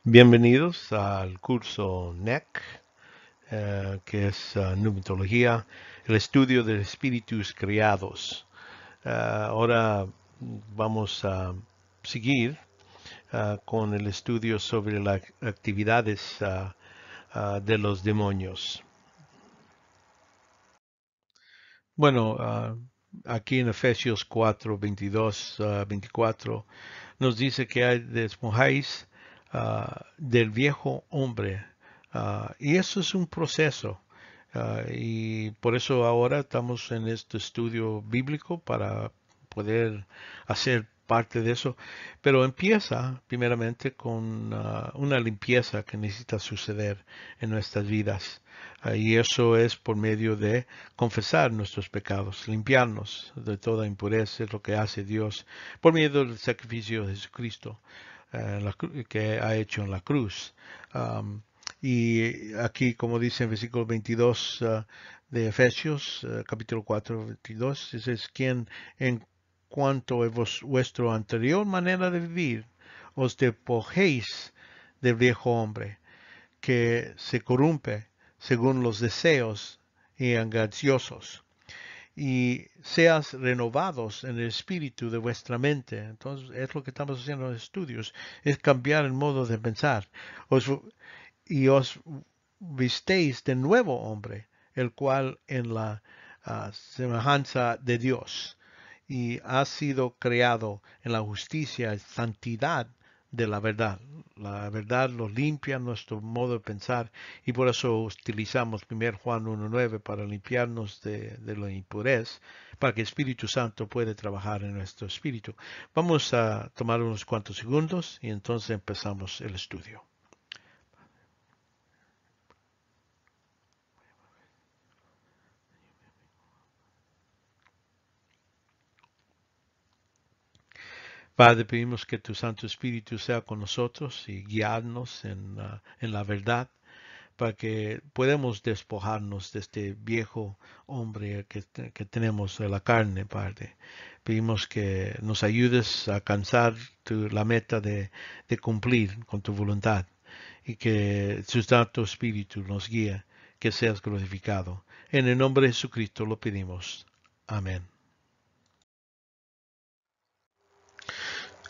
Bienvenidos al curso NEC, que es Numitología, el estudio de espíritus creados. Ahora vamos a seguir con el estudio sobre las actividades de los demonios. Bueno, aquí en Efesios 4, 22, 24, nos dice que despojáis del viejo hombre. Y eso es un proceso. Y por eso ahora estamos en este estudio bíblico para poder hacer parte de eso. Pero empieza primeramente con una limpieza que necesita suceder en nuestras vidas. Y eso es por medio de confesar nuestros pecados, limpiarnos de toda impureza, es lo que hace Dios por medio del sacrificio de Jesucristo que ha hecho en la cruz. Y aquí, como dice en versículo 22 de Efesios, capítulo 4, 22, dice, es quien en cuanto a vuestra anterior manera de vivir, os despojéis del viejo hombre, que se corrompe según los deseos y engañosos, y seas renovados en el espíritu de vuestra mente. Entonces, es lo que estamos haciendo en los estudios, es cambiar el modo de pensar. Os vistéis de nuevo hombre, el cual en la semejanza de Dios y ha sido creado en la justicia y santidad de la verdad. La verdad lo limpia nuestro modo de pensar y por eso utilizamos 1 Juan 1.9 para limpiarnos de la impurez, para que el Espíritu Santo pueda trabajar en nuestro espíritu. Vamos a tomar unos cuantos segundos y entonces empezamos el estudio. Padre, pedimos que tu Santo Espíritu sea con nosotros y guiarnos en la verdad para que podamos despojarnos de este viejo hombre que tenemos de la carne, Padre. Pedimos que nos ayudes a alcanzar la meta de cumplir con tu voluntad y que tu Santo Espíritu nos guíe, que seas glorificado. En el nombre de Jesucristo lo pedimos. Amén.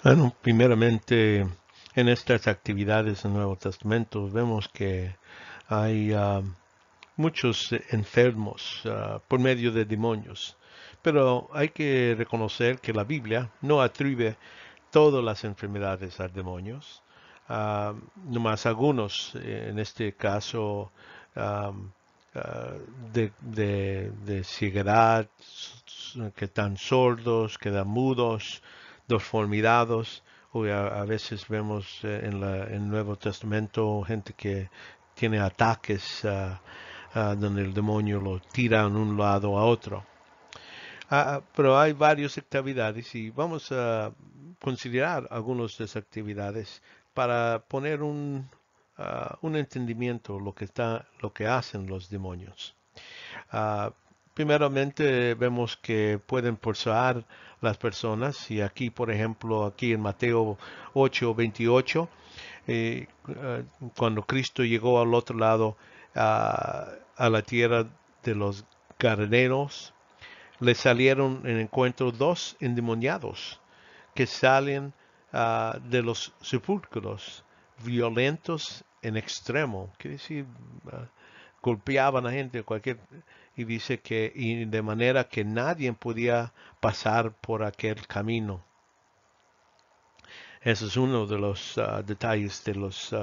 Bueno, primeramente, en estas actividades del Nuevo Testamento vemos que hay muchos enfermos por medio de demonios, pero hay que reconocer que la Biblia no atribuye todas las enfermedades a demonios, nomás algunos, en este caso ah, de ceguedad, que están sordos, quedan mudos, deformidades, o a veces vemos en el Nuevo Testamento gente que tiene ataques donde el demonio lo tira de un lado a otro. Pero hay varias actividades y vamos a considerar algunas de esas actividades para poner un entendimiento lo que hacen los demonios. Ah, Primeramente vemos que pueden forzar las personas y aquí, por ejemplo, aquí en Mateo 8:28, cuando Cristo llegó al otro lado a la tierra de los Gadarenos, le salieron en encuentro dos endemoniados que salen de los sepulcros, violentos en extremo, quiere decir, uh, golpeaban a gente, y dice que y de manera que nadie podía pasar por aquel camino. Ese es uno de los detalles de los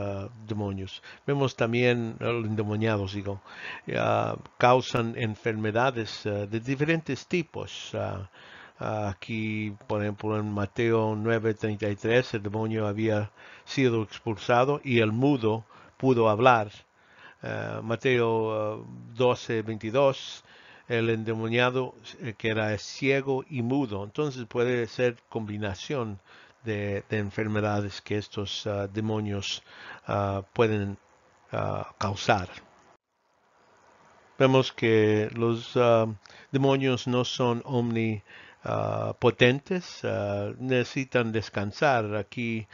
demonios. Vemos también los endemoniados, digo, causan enfermedades de diferentes tipos. Aquí, por ejemplo, en Mateo 9:33, el demonio había sido expulsado y el mudo pudo hablar. Mateo 12:22, el endemoniado que era ciego y mudo. Entonces puede ser combinación de enfermedades que estos demonios pueden causar. Vemos que los demonios no son omnipotentes, necesitan descansar. Aquí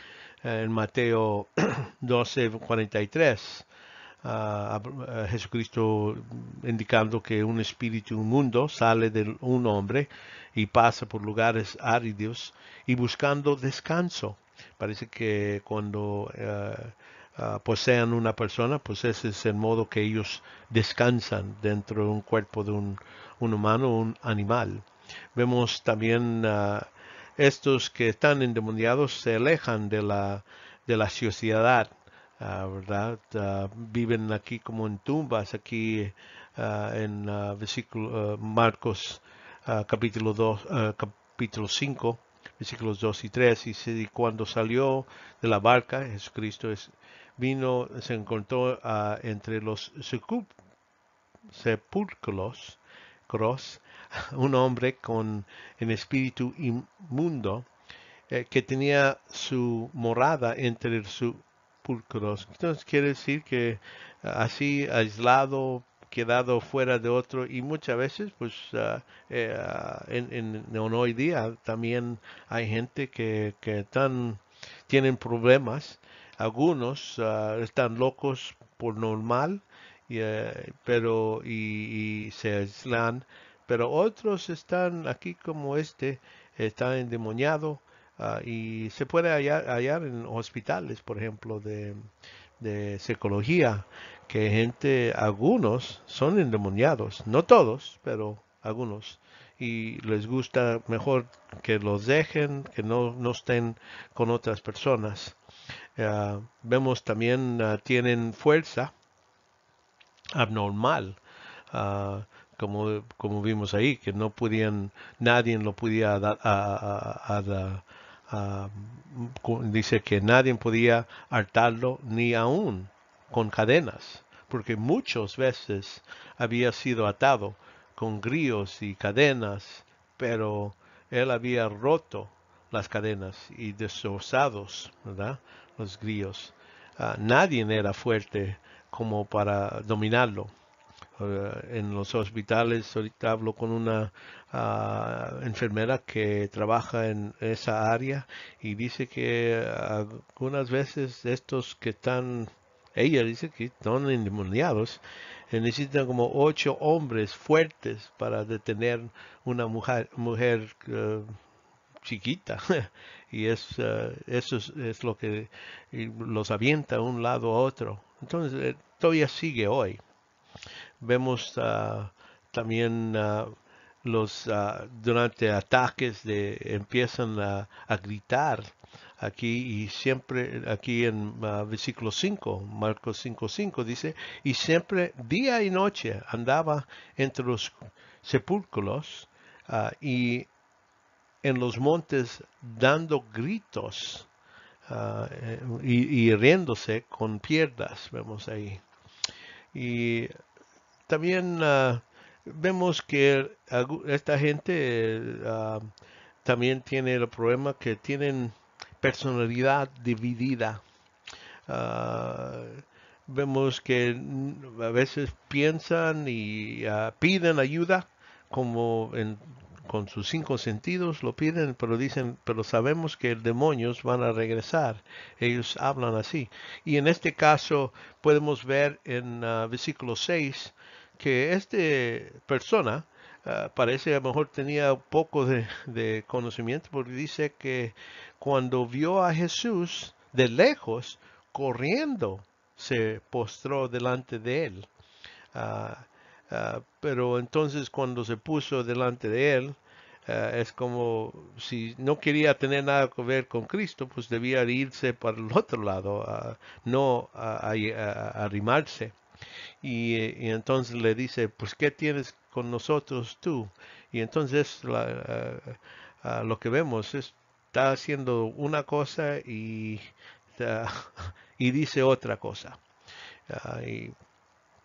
en Mateo 12:43. Jesucristo indicando que un espíritu inmundo sale de un hombre y pasa por lugares áridos y buscando descanso. Parece que cuando posean una persona, pues ese es el modo que ellos descansan dentro de un cuerpo de un humano o un animal. Vemos también estos que están endemoniados se alejan de la sociedad, ¿verdad? Viven aquí como en tumbas, aquí en versículo, Marcos capítulo 2, capítulo 5, versículos 2 y 3, y cuando salió de la barca, Jesucristo vino, se encontró entre los sepulcros, un hombre con el espíritu inmundo que tenía su morada entre los sepulcros. Entonces quiere decir que así aislado, quedado fuera de otro y muchas veces pues en hoy día también hay gente que tienen problemas. Algunos están locos por normal y se aíslan, pero otros están aquí como están endemoniados y se puede hallar en hospitales, por ejemplo, de psicología, que algunos son endemoniados, no todos, pero algunos, y les gusta mejor que los dejen, que no estén con otras personas. Vemos también tienen fuerza abnormal, ah, como vimos ahí, que no podían, nadie lo podía dar, dice que nadie podía hartarlo ni aún con cadenas, porque muchas veces había sido atado con grillos y cadenas, pero él había roto las cadenas y destrozados, ¿verdad? Los grillos. Nadie era fuerte como para dominarlo. En los hospitales, ahorita hablo con una enfermera que trabaja en esa área y dice que algunas veces estos que están, ella dice que están endemoniados, necesitan como 8 hombres fuertes para detener una mujer chiquita y es lo que los avienta de un lado a otro. Entonces, todavía sigue hoy. Vemos también durante ataques empiezan a gritar aquí y siempre aquí en versículo 5, Marcos 5:5 dice, y siempre día y noche andaba entre los sepulcros y en los montes dando gritos y riéndose con piernas, vemos ahí. Y también vemos que esta gente también tiene el problema que tienen personalidad dividida. Ah, Vemos que a veces piensan y piden ayuda como con sus 5 sentidos lo piden, pero dicen, pero sabemos que demonios van a regresar. Ellos hablan así. Y en este caso podemos ver en versículo 6 que esta persona parece a lo mejor tenía un poco de conocimiento porque dice que cuando vio a Jesús de lejos, corriendo se postró delante de él. Ah, pero entonces cuando se puso delante de él, es como si no quería tener nada que ver con Cristo, pues debía irse para el otro lado, no arrimarse. Y entonces le dice, pues ¿qué tienes con nosotros tú? Y entonces lo que vemos está haciendo una cosa ah, y dice otra cosa. Ah, y,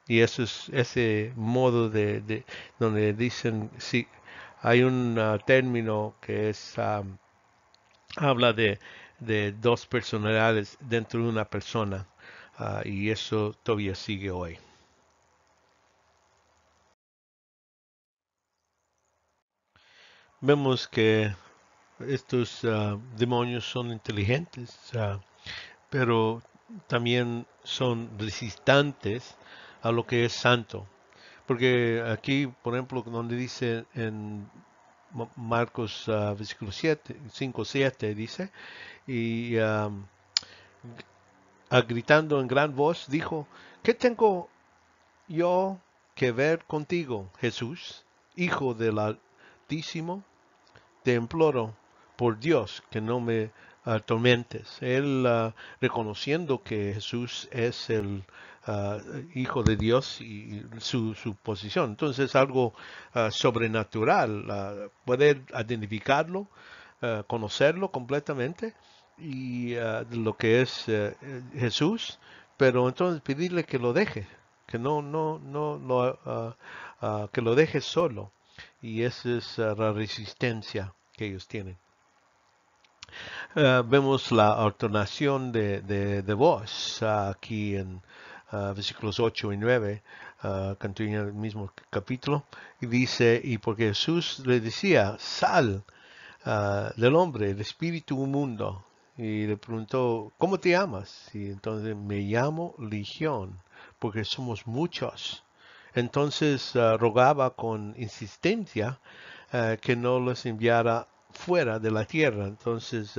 y eso es ese modo donde dicen, sí, hay un término que habla de dos personalidades dentro de una persona, y eso todavía sigue hoy. Vemos que estos demonios son inteligentes. pero también son resistentes a lo que es santo. Porque aquí, por ejemplo, donde dice en Marcos versículo 7, 5, 7, dice, y gritando en gran voz, dijo, ¿qué tengo yo que ver contigo, Jesús, Hijo del Altísimo? Te imploro por Dios que no me atormentes. Él reconociendo que Jesús es el Hijo de Dios y su posición. Entonces es algo sobrenatural, poder identificarlo, conocerlo completamente y lo que es Jesús, pero entonces pedirle que lo deje, que no lo, que lo deje solo. Y esa es la resistencia que ellos tienen. Vemos la alternación de voz aquí en versículos 8 y 9, continúa el mismo capítulo, y dice, y porque Jesús le decía, sal del hombre, el espíritu inmundo, y le preguntó, ¿cómo te llamas? Y entonces me llamo Legión, porque somos muchos. Entonces rogaba con insistencia que no los enviara fuera de la tierra. Entonces,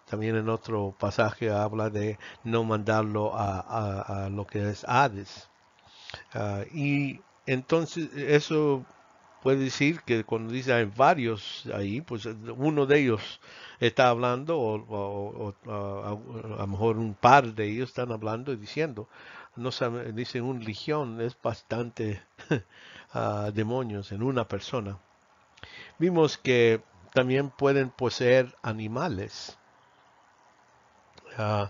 también en otro pasaje habla de no mandarlo a lo que es Hades. Y entonces eso puede decir que cuando dice hay varios ahí, pues uno de ellos está hablando a lo mejor un par de ellos están hablando y diciendo, no sabe, dicen un legión es bastante demonios en una persona. Vimos que también pueden poseer animales. Uh,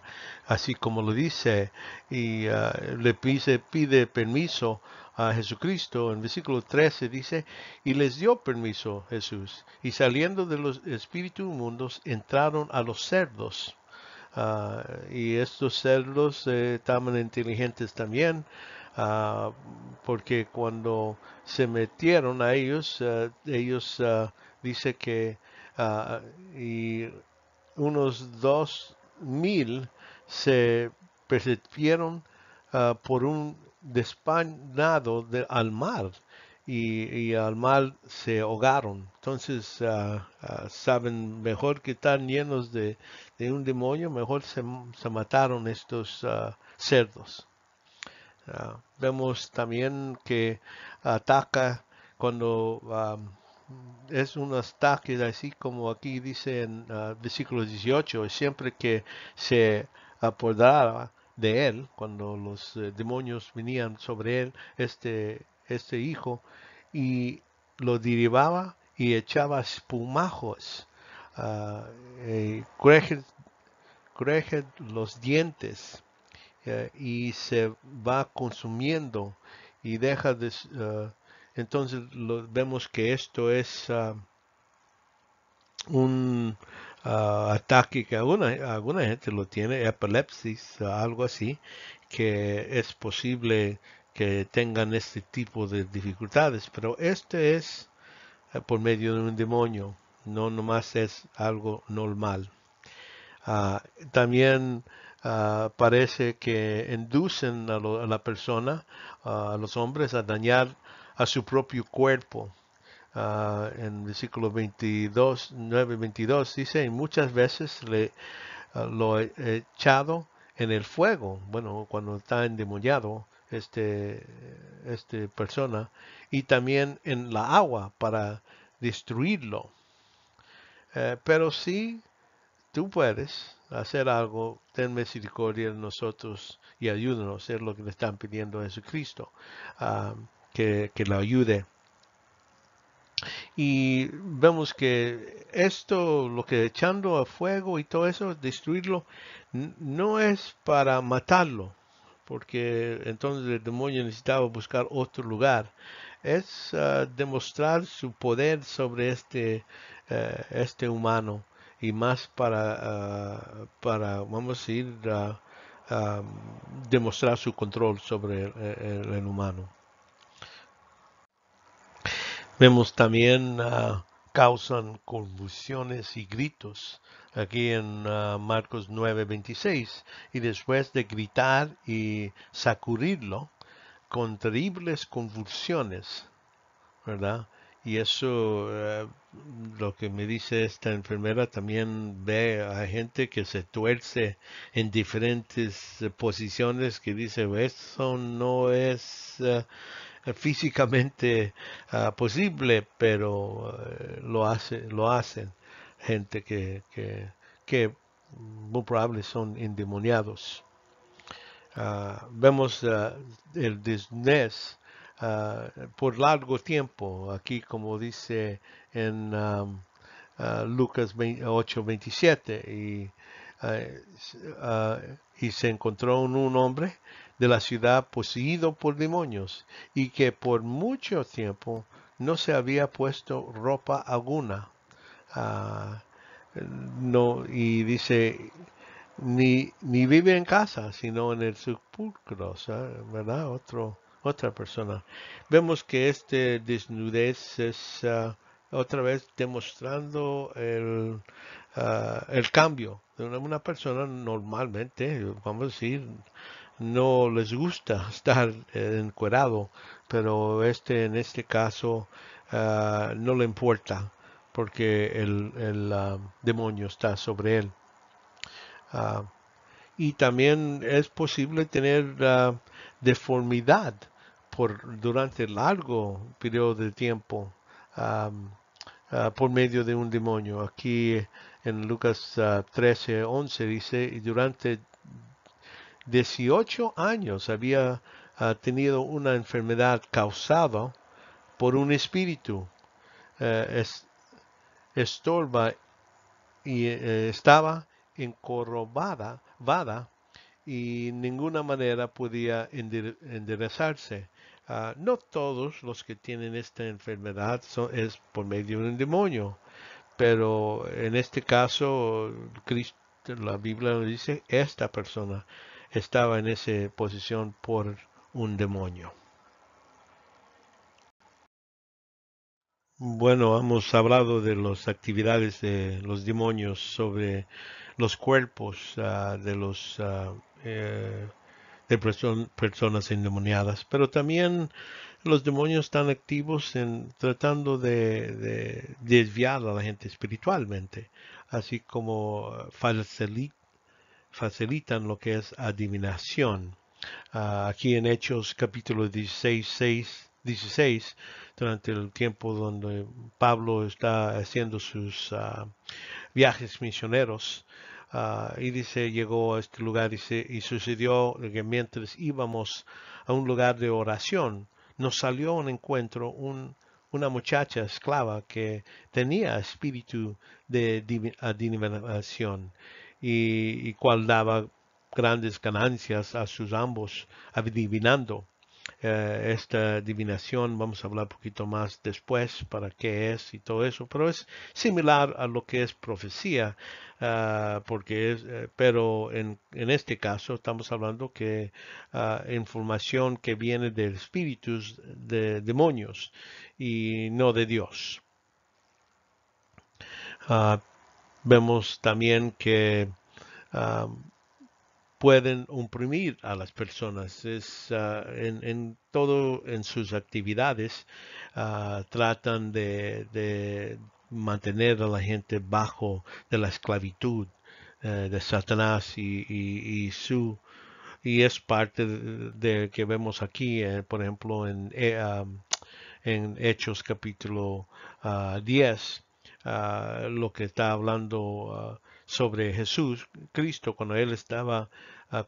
Así como lo dice, y le pide permiso a Jesucristo. En versículo 13 dice, y les dio permiso Jesús, y saliendo de los espíritus inmundos entraron a los cerdos. Y estos cerdos estaban inteligentes también, porque cuando se metieron a ellos, dice que y unos 2000 se percibieron por un despañado al mar y al mar se ahogaron. Entonces saben mejor que están llenos de un demonio, mejor se mataron estos cerdos. Vemos también que ataca cuando es un ataque así como aquí dice en versículo 18, siempre que se apoderaba de él, cuando los demonios venían sobre él, este hijo, y lo derribaba y echaba espumajos, cruje los dientes y se va consumiendo y deja de... entonces vemos que esto es un ataque que alguna gente lo tiene, epilepsis, algo así, que es posible que tengan este tipo de dificultades, pero este es por medio de un demonio, no nomás es algo normal. También parece que inducen a la persona, a los hombres, a dañar a su propio cuerpo. En versículo 22, 9:22 dice, y muchas veces lo he echado en el fuego, bueno, cuando está endemoniado este persona, y también en la agua para destruirlo. Pero sí tú puedes hacer algo, ten misericordia de nosotros y ayúdanos a hacer lo que le están pidiendo a Jesucristo, que lo ayude. Y vemos que esto, lo que echando a fuego y todo eso, destruirlo, no es para matarlo, porque entonces el demonio necesitaba buscar otro lugar. Es demostrar su poder sobre este humano y más para vamos a decir, demostrar su control sobre el humano. Vemos también causan convulsiones y gritos, aquí en Marcos 9:26, y después de gritar y sacudirlo con terribles convulsiones, ¿verdad? Y eso, lo que me dice esta enfermera, también ve a gente que se tuerce en diferentes posiciones, que dice, eso no es físicamente posible, pero lo hacen gente que muy probable son endemoniados. Vemos el desnés por largo tiempo, aquí como dice en Lucas 8:27, y se encontró un hombre de la ciudad poseído por demonios y que por mucho tiempo no se había puesto ropa alguna. Ah, no, y dice, ni vive en casa, sino en el sepulcro, ¿verdad? Otra persona. Vemos que este desnudez es otra vez demostrando el cambio de una persona normalmente, vamos a decir, no les gusta estar encuerado, pero en este caso no le importa porque el demonio está sobre él. Ah, y también es posible tener deformidad durante largo periodo de tiempo por medio de un demonio. Aquí en Lucas 13:11 dice, y durante 18 años había tenido una enfermedad causada por un espíritu. Estorba y estaba encorvada y ninguna manera podía enderezarse. No todos los que tienen esta enfermedad es por medio de un demonio, pero en este caso, Cristo, la Biblia nos dice, esta persona estaba en esa posición por un demonio. Bueno, hemos hablado de las actividades de los demonios sobre los cuerpos de los de personas endemoniadas, pero también los demonios están activos en tratando de desviar a la gente espiritualmente, así como facilitan lo que es adivinación. Aquí en Hechos capítulo 16, durante el tiempo donde Pablo está haciendo sus viajes misioneros, y dice, llegó a este lugar y sucedió que mientras íbamos a un lugar de oración, nos salió a un encuentro una muchacha esclava que tenía espíritu de adivinación y cual daba grandes ganancias a sus ambos adivinando. Esta adivinación vamos a hablar un poquito más después para qué es y todo eso, pero es similar a lo que es profecía, porque pero en este caso estamos hablando que información que viene de espíritus de demonios y no de Dios. Uh, Vemos también que uh, pueden oprimir a las personas. En todo, en sus actividades, tratan de mantener a la gente bajo de la esclavitud de Satanás y es parte de que vemos aquí, por ejemplo, en Hechos capítulo 10, lo que está hablando sobre Jesús, Cristo, cuando él estaba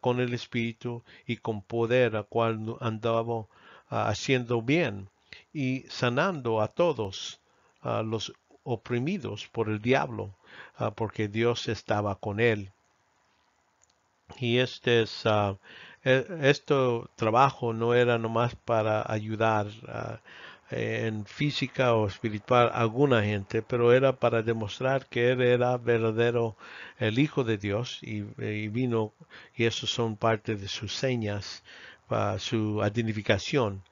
con el Espíritu y con poder, a cual andaba haciendo bien y sanando a todos los oprimidos por el diablo, porque Dios estaba con él. Y este trabajo no era nomás para ayudar en física o espiritual a alguna gente, pero era para demostrar que él era verdadero el Hijo de Dios y vino, y esos son parte de sus señas, su identificación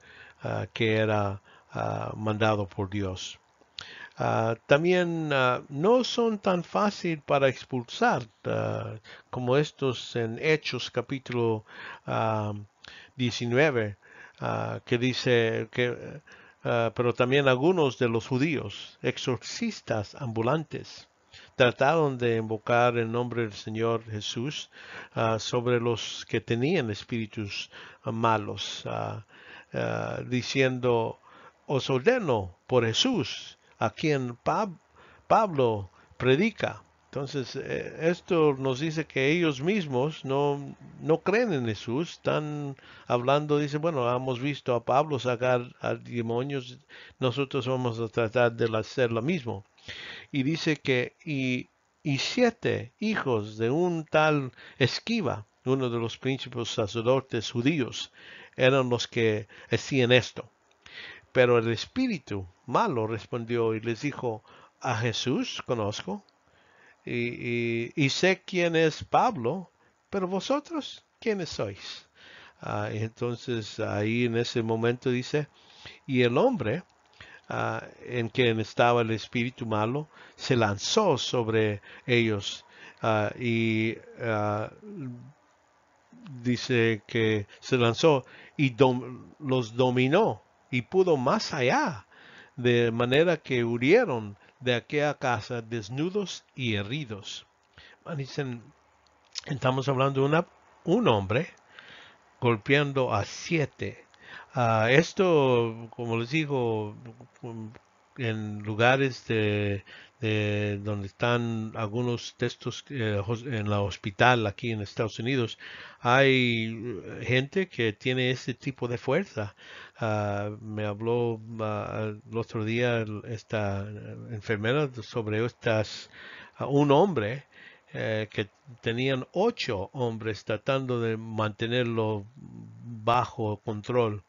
que era mandado por Dios. También no son tan fácil para expulsar como estos en Hechos capítulo ah, 19, que dice que, pero también algunos de los judíos, exorcistas ambulantes, trataron de invocar el nombre del Señor Jesús sobre los que tenían espíritus malos, diciendo, os ordeno por Jesús, a quien Pablo predica. Entonces, esto nos dice que ellos mismos no creen en Jesús, están hablando, dice, bueno, hemos visto a Pablo sacar a demonios, nosotros vamos a tratar de hacer lo mismo. Y dice que, y 7 hijos de un tal Esquiva, uno de los príncipes sacerdotes judíos, eran los que hacían esto. Pero el espíritu malo respondió y les dijo, a Jesús conozco y sé quién es Pablo, pero vosotros, ¿quiénes sois? Entonces ahí en ese momento dice, y el hombre en quien estaba el espíritu malo se lanzó sobre ellos y dice que se lanzó y los dominó y pudo más allá, de manera que huyeron de aquella casa desnudos y heridos. Dicen, estamos hablando de un hombre golpeando a 7. Esto, como les digo, en lugares de donde están algunos textos en la hospital aquí en Estados Unidos, hay gente que tiene ese tipo de fuerza. Me habló el otro día esta enfermera sobre un hombre que tenían 8 hombres tratando de mantenerlo bajo control.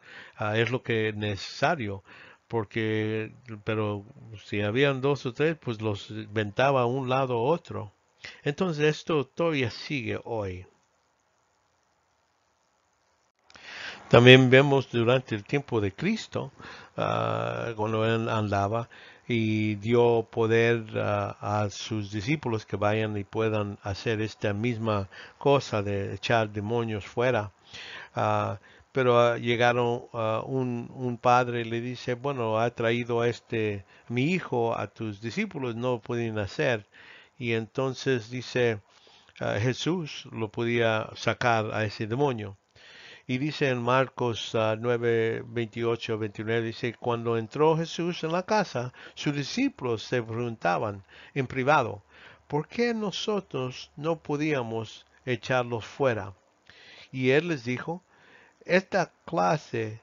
Es lo que es necesario, porque, pero si habían 2 o 3, pues los ventaba a un lado u otro. Entonces esto todavía sigue hoy. También vemos durante el tiempo de Cristo, cuando él andaba y dio poder a sus discípulos que vayan y puedan hacer esta misma cosa de echar demonios fuera. Ah, pero llegaron un padre y le dice, bueno, ha traído a mi hijo a tus discípulos, no lo pueden hacer. Y entonces dice, Jesús lo podía sacar a ese demonio. Y dice en Marcos 9, 28, 29, dice, cuando entró Jesús en la casa, sus discípulos se preguntaban en privado, ¿por qué nosotros no podíamos echarlos fuera? Y él les dijo, esta clase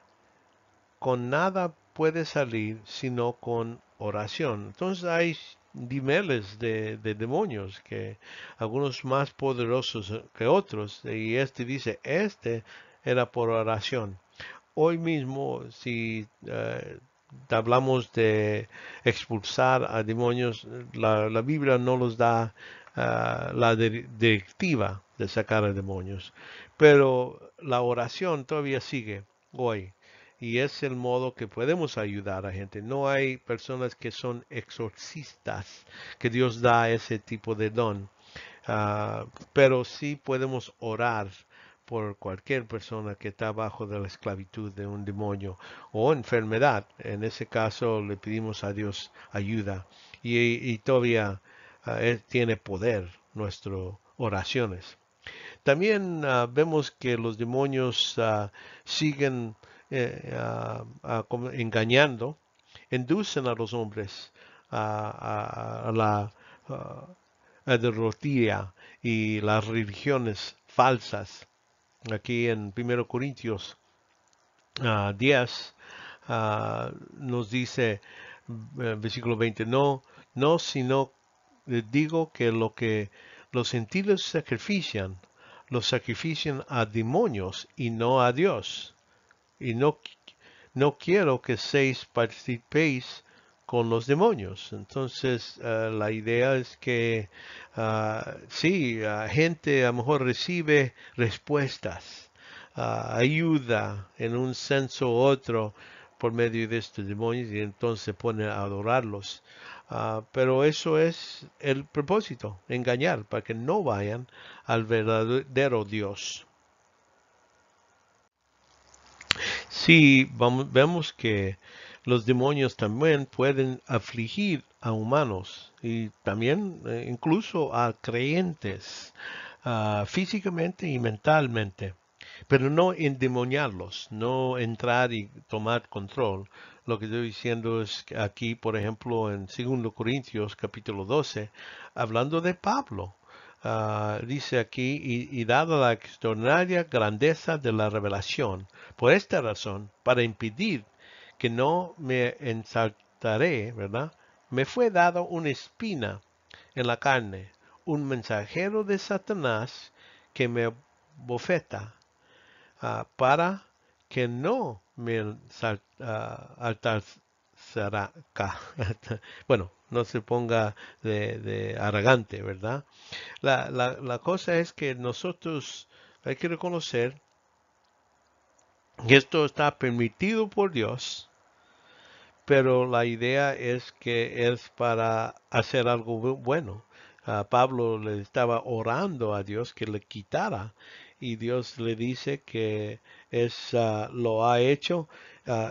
con nada puede salir sino con oración. Entonces hay niveles de demonios, que algunos más poderosos que otros, y este dice, este era por oración. Hoy mismo, si hablamos de expulsar a demonios, la Biblia no nos da la directiva de sacar a demonios, pero la oración todavía sigue hoy. Y es el modo que podemos ayudar a gente. No hay personas que son exorcistas, que Dios da ese tipo de don. Pero sí podemos orar por cualquier persona que está bajo de la esclavitud de un demonio o enfermedad. En ese caso le pedimos a Dios ayuda y todavía Él tiene poder nuestras oraciones. También vemos que los demonios siguen engañando, inducen a los hombres a la derrotilla y las religiones falsas. Aquí en 1 Corintios 10 nos dice, versículo 20, no, sino digo que lo que los gentiles sacrifican, los sacrifican a demonios y no a Dios. Y no quiero que participéis con los demonios. Entonces, la idea es que sí, gente a lo mejor recibe respuestas, ayuda en un senso u otro por medio de estos demonios y entonces se pone a adorarlos. Pero eso es el propósito, engañar, para que no vayan al verdadero Dios. Sí, vemos que los demonios también pueden afligir a humanos y también incluso a creyentes, físicamente y mentalmente, pero no endemoniarlos, no entrar y tomar control. Lo que estoy diciendo es que aquí, por ejemplo, en 2 Corintios capítulo 12, hablando de Pablo, dice aquí, y dada la extraordinaria grandeza de la revelación, por esta razón, para impedir que no me ensaltaré, ¿verdad? Me fue dado una espina en la carne, un mensajero de Satanás que me bofeta, para que no me altarzará. Bueno, no se ponga de arrogante, ¿verdad? La cosa es que nosotros hay que reconocer que esto está permitido por Dios, pero la idea es que es para hacer algo bueno. Pablo le estaba orando a Dios que le quitara y Dios le dice que lo ha hecho,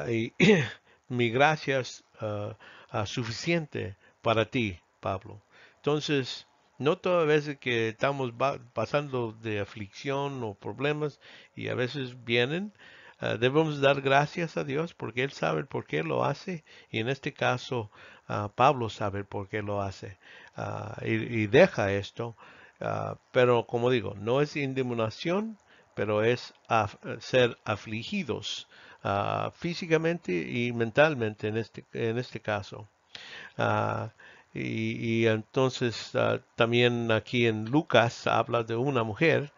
y mi gracia es suficiente para ti, Pablo. Entonces, no todas veces que estamos pasando de aflicción o problemas y a veces vienen, debemos dar gracias a Dios porque Él sabe por qué lo hace y en este caso Pablo sabe por qué lo hace, y deja esto, pero como digo, no es indemnización, pero es ser afligidos físicamente y mentalmente en este caso. Ah, y entonces también aquí en Lucas habla de una mujer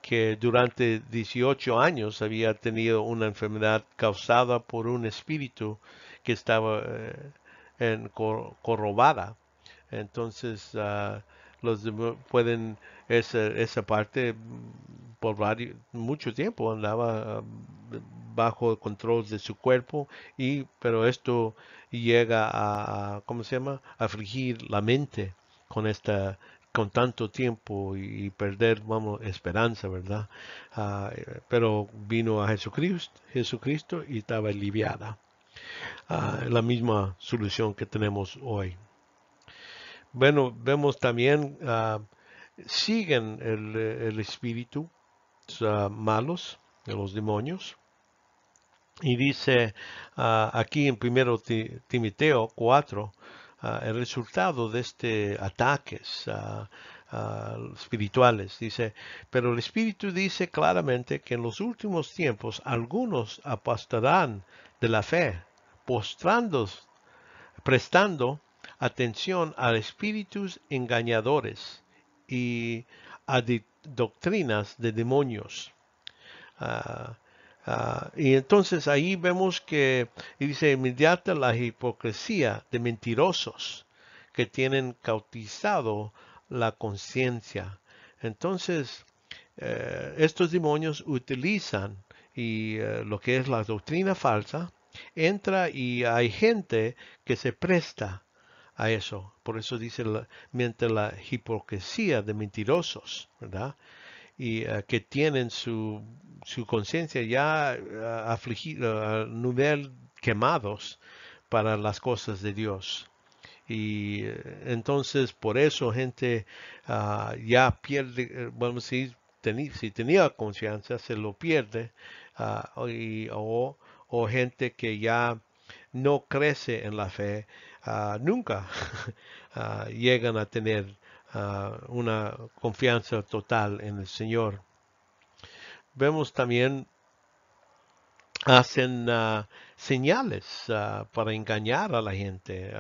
que durante 18 años había tenido una enfermedad causada por un espíritu que estaba corrobada. Entonces, pueden, esa parte por mucho tiempo andaba bajo el control de su cuerpo, pero esto llega ¿cómo se llama? Afligir la mente con con tanto tiempo y perder, vamos, esperanza, ¿verdad? Pero vino a Jesucristo y estaba aliviada. La misma solución que tenemos hoy. Bueno, vemos también, siguen el espíritu malos de los demonios. Y dice aquí en 1 Timoteo 4, el resultado de este ataques espirituales. Dice, pero el Espíritu dice claramente que en los últimos tiempos algunos apostarán de la fe, postrándose, prestando atención a espíritus engañadores y a doctrinas de demonios. Ah, y entonces ahí vemos que dice inmediata la hipocresía de mentirosos que tienen cautizado la conciencia. Entonces, estos demonios utilizan lo que es la doctrina falsa, entra y hay gente que se presta a eso. Por eso dice, mientras la hipocresía de mentirosos, ¿verdad? Y que tienen su conciencia ya afligida, a nivel quemados para las cosas de Dios. Y entonces por eso gente ya pierde, vamos a decir, si tenía confianza, se lo pierde, o gente que ya no crece en la fe, nunca llegan a tener una confianza total en el Señor. Vemos también hacen señales para engañar a la gente.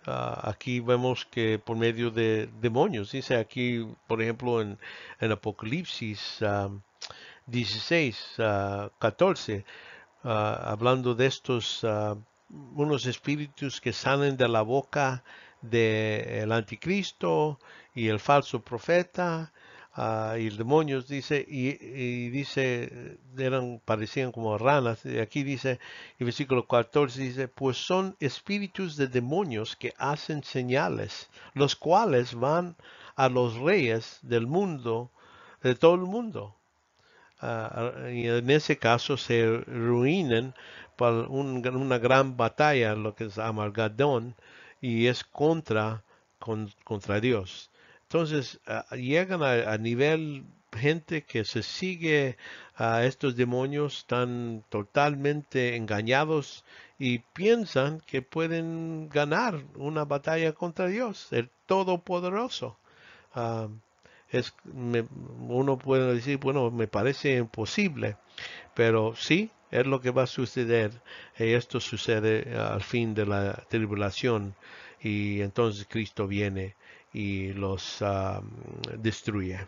Aquí vemos que por medio de demonios, dice aquí, por ejemplo, en Apocalipsis 16, 14, hablando de estos, unos espíritus que salen de la boca del anticristo y el falso profeta, y demonios, dice, y dice, parecían como ranas. Y aquí dice, en versículo 14 dice, pues son espíritus de demonios que hacen señales, los cuales van a los reyes del mundo, de todo el mundo. Y en ese caso se reúnen para una gran batalla, lo que es Amargadón, y es contra Dios. Entonces llegan a nivel gente que se sigue a estos demonios, están totalmente engañados y piensan que pueden ganar una batalla contra Dios, el Todopoderoso. Ah, uno puede decir, bueno, me parece imposible, pero sí, es lo que va a suceder. Esto sucede al fin de la tribulación y entonces Cristo viene y los destruye.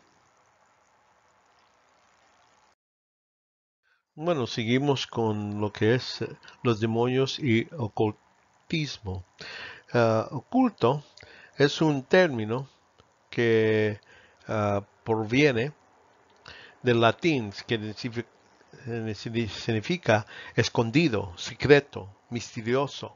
Bueno, seguimos con lo que es los demonios y ocultismo. Oculto es un término que proviene del latín, que significa escondido, secreto, misterioso.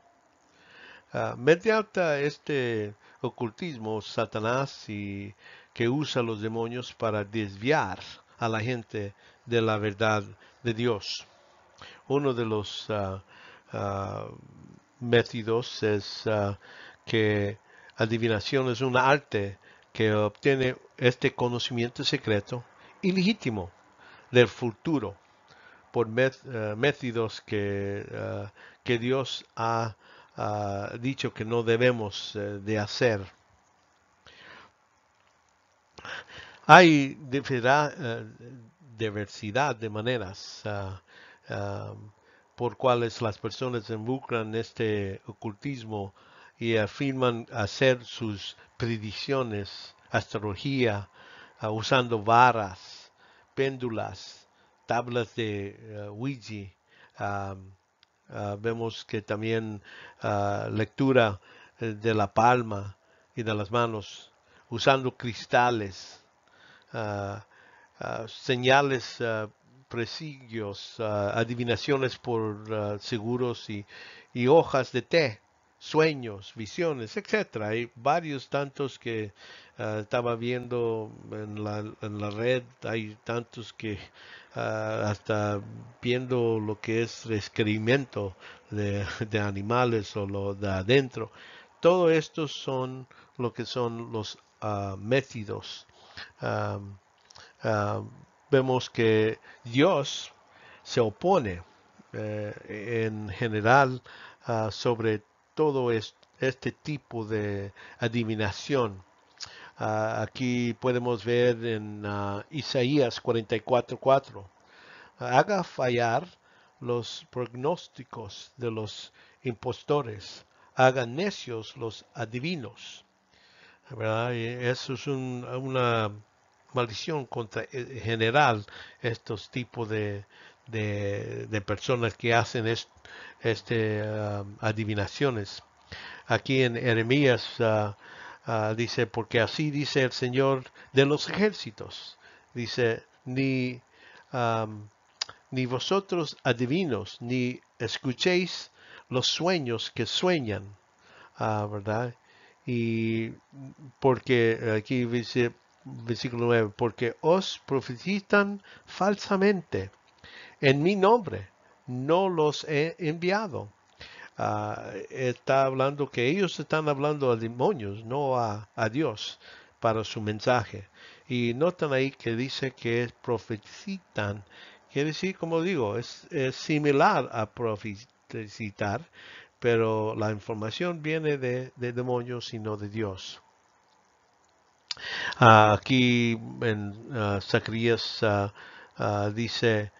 Mediante este ocultismo, Satanás que usa los demonios para desviar a la gente de la verdad de Dios. Uno de los métodos es que adivinación es un arte que obtiene este conocimiento secreto ilegítimo del futuro por métodos que Dios ha dicho que no debemos de hacer. Hay diversidad de maneras por cuales las personas se involucran en este ocultismo y afirman hacer sus predicciones, astrología, usando varas, péndulas, tablas de Ouija. Vemos que también lectura de la palma y de las manos, usando cristales, ah, señales, presidios, adivinaciones por seguros y hojas de té, sueños, visiones, etcétera. Hay varios tantos que estaba viendo en la red, hay tantos que hasta viendo lo que es experimento de animales o lo de adentro. Todo esto son lo que son los métodos. Um, ah, Vemos que Dios se opone en general sobre todo este tipo de adivinación. Aquí podemos ver en Isaías 44:4, haga fallar los pronósticos de los impostores, hagan necios los adivinos. ¿Verdad? Y eso es una maldición contra general estos tipos de personas que hacen adivinaciones. Aquí en Jeremías dice, porque así dice el Señor de los ejércitos. Dice, um, ni vosotros adivinos, ni escuchéis los sueños que sueñan, ¿verdad? Y porque aquí dice versículo 9, porque os profetizan falsamente en mi nombre, no los he enviado. Está hablando que ellos están hablando a demonios, no a Dios para su mensaje. Y notan ahí que dice que profetizan, quiere decir, como digo, es similar a profetizar, pero la información viene de demonios y no de Dios. Aquí en Zacarías dice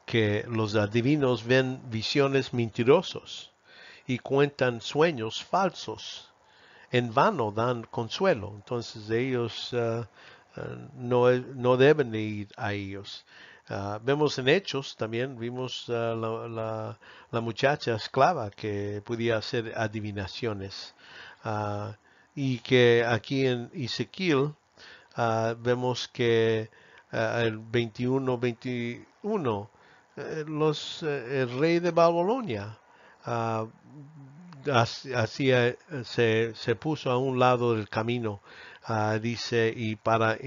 que los adivinos ven visiones mentirosos y cuentan sueños falsos. En vano dan consuelo. Entonces ellos no deben ir a ellos. Vemos en Hechos también, vimos la muchacha esclava que podía hacer adivinaciones. Y que aquí en Ezequiel vemos que el 21, el rey de Babilonia ah, se puso a un lado del camino, dice, y para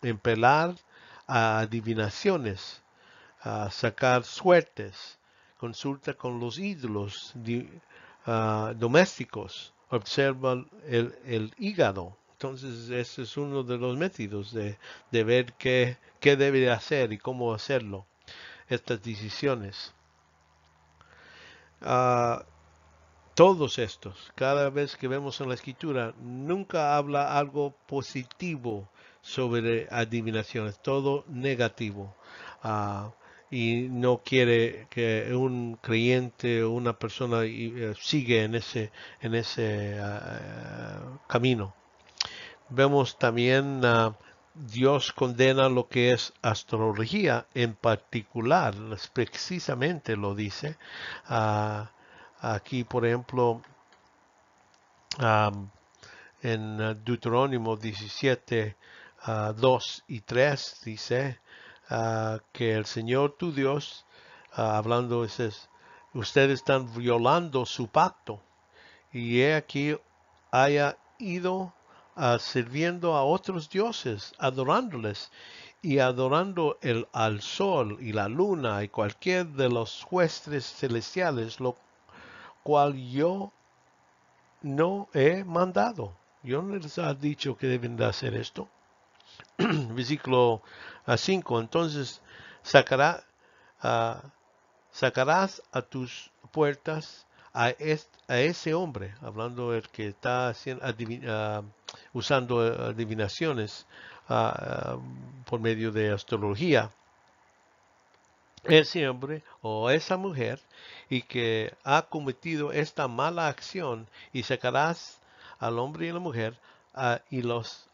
empelar a adivinaciones, a sacar suertes, consulta con los ídolos domésticos, observa el hígado. Entonces, ese es uno de los métodos de ver qué debe hacer y cómo hacerlo, estas decisiones. Ah, Todos estos, cada vez que vemos en la escritura, nunca habla algo positivo sobre adivinaciones, todo negativo. Ah, y no quiere que un creyente o una persona sigue en ese camino. Vemos también Dios condena lo que es astrología en particular, precisamente lo dice. ah, Aquí, por ejemplo, um, en Deuterónimo 17, 2 y 3 dice que el Señor tu Dios, hablando, ustedes están violando su pacto y he aquí haya ido sirviendo a otros dioses, adorándoles y adorando al sol y la luna y cualquier de los huestes celestiales, lo cual yo no he mandado. Yo no les he dicho que deben de hacer esto. Versículo 5. Entonces sacará, uh, sacarás a tus puertas a ese hombre, hablando el que está haciendo, usando adivinaciones por medio de astrología, ese hombre o esa mujer y que ha cometido esta mala acción y sacarás al hombre y a la mujer y los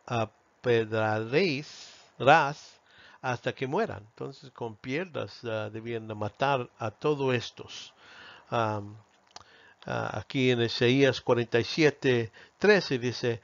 apedraréis hasta que mueran. Entonces con piedras debían de matar a todos estos. Um, Aquí en Isaías 47:13 dice,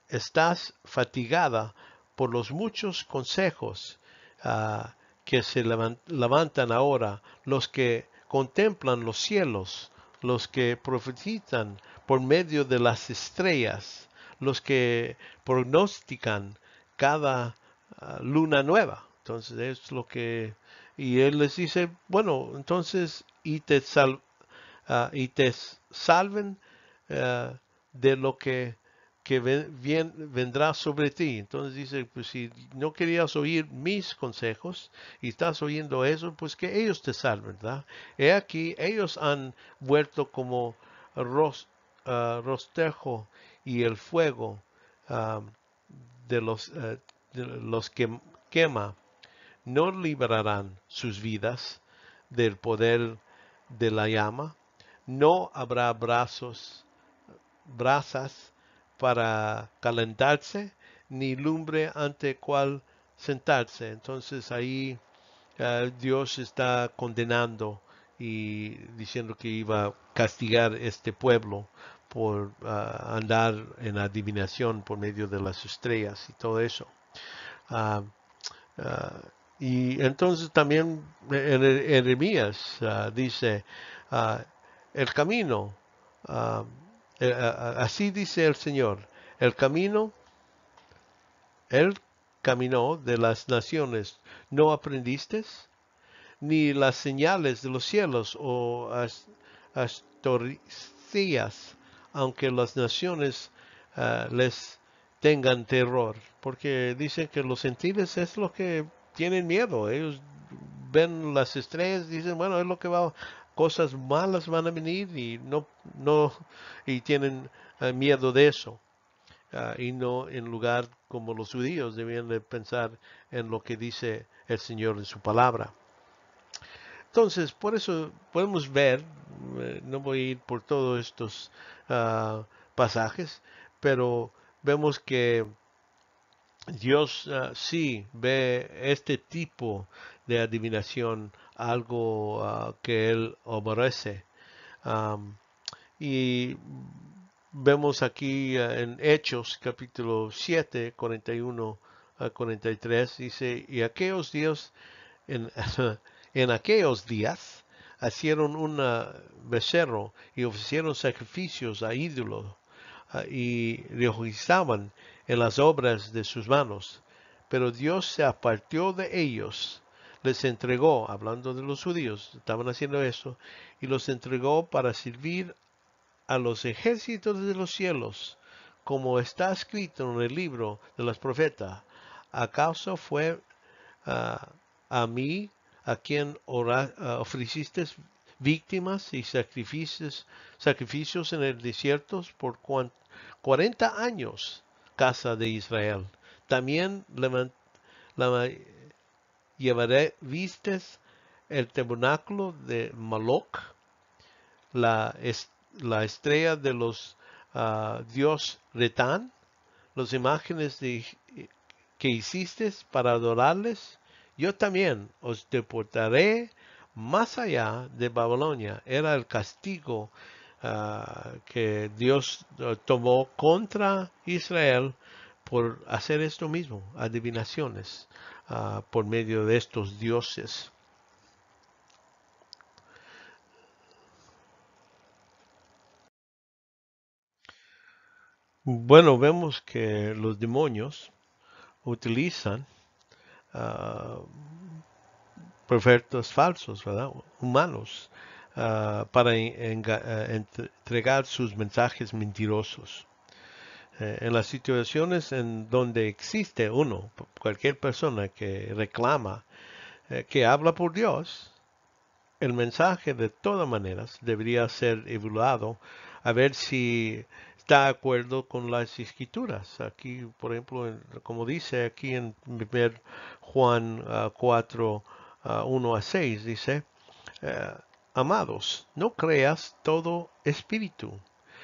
estás fatigada por los muchos consejos ah, que se levantan ahora, los que contemplan los cielos, los que profetizan por medio de las estrellas, los que pronostican cada luna nueva. Entonces es lo que... Y él les dice, bueno, entonces, y te salven de lo que vendrá sobre ti. Entonces dice, pues si no querías oír mis consejos y estás oyendo eso, pues que ellos te salven, ¿verdad? He aquí, ellos han vuelto como rostejo y el fuego uh, de los que quema, no librarán sus vidas del poder de la llama, no habrá brasas para calentarse, ni lumbre ante cual sentarse. Entonces ahí Dios está condenando y diciendo que iba a castigar este pueblo por andar en adivinación por medio de las estrellas y todo eso. Uh, uh, y entonces también en Jeremías dice, uh, el camino, uh, así dice el Señor, el camino, el camino de las naciones, ¿no aprendiste? Ni las señales de los cielos o astorcías, aunque las naciones les tengan terror, porque dicen que los gentiles es lo que tienen miedo, ellos ven las estrellas, dicen, bueno, es lo que va, cosas malas van a venir y no, y tienen miedo de eso. Y no en lugar como los judíos debían de pensar en lo que dice el Señor en su palabra. Entonces, por eso podemos ver, no voy a ir por todos estos pasajes, pero vemos que Dios sí ve este tipo de adivinación, algo que Él aborrece. Um, y vemos aquí en Hechos capítulo 7, 41 a 43, dice, y aquellos días, en, en aquellos días, hicieron un becerro y ofrecieron sacrificios a ídolos y regocijaban en las obras de sus manos. Pero Dios se apartó de ellos, les entregó, hablando de los judíos, estaban haciendo eso, y los entregó para servir a los ejércitos de los cielos, como está escrito en el libro de los profetas. ¿Acaso fue ah, a mí a quien ofreciste víctimas y sacrificios en el desierto por 40 años, casa de Israel? También la, llevaré vistes el tabernáculo de Moloch, la, la estrella de los dios Retán, las imágenes que hiciste para adorarles. Yo también os deportaré más allá de Babilonia. Era el castigo que Dios tomó contra Israel por hacer esto mismo, adivinaciones, por medio de estos dioses. Bueno, vemos que los demonios utilizan uh, profetas falsos, ¿verdad? Humanos, para entregar sus mensajes mentirosos. En las situaciones en donde existe cualquier persona que reclama, que habla por Dios, el mensaje de todas maneras debería ser evaluado a ver si está de acuerdo con las escrituras. Aquí, por ejemplo, como dice aquí en 1 Juan 4, 1 a 6, dice, eh, amados, no creas todo espíritu,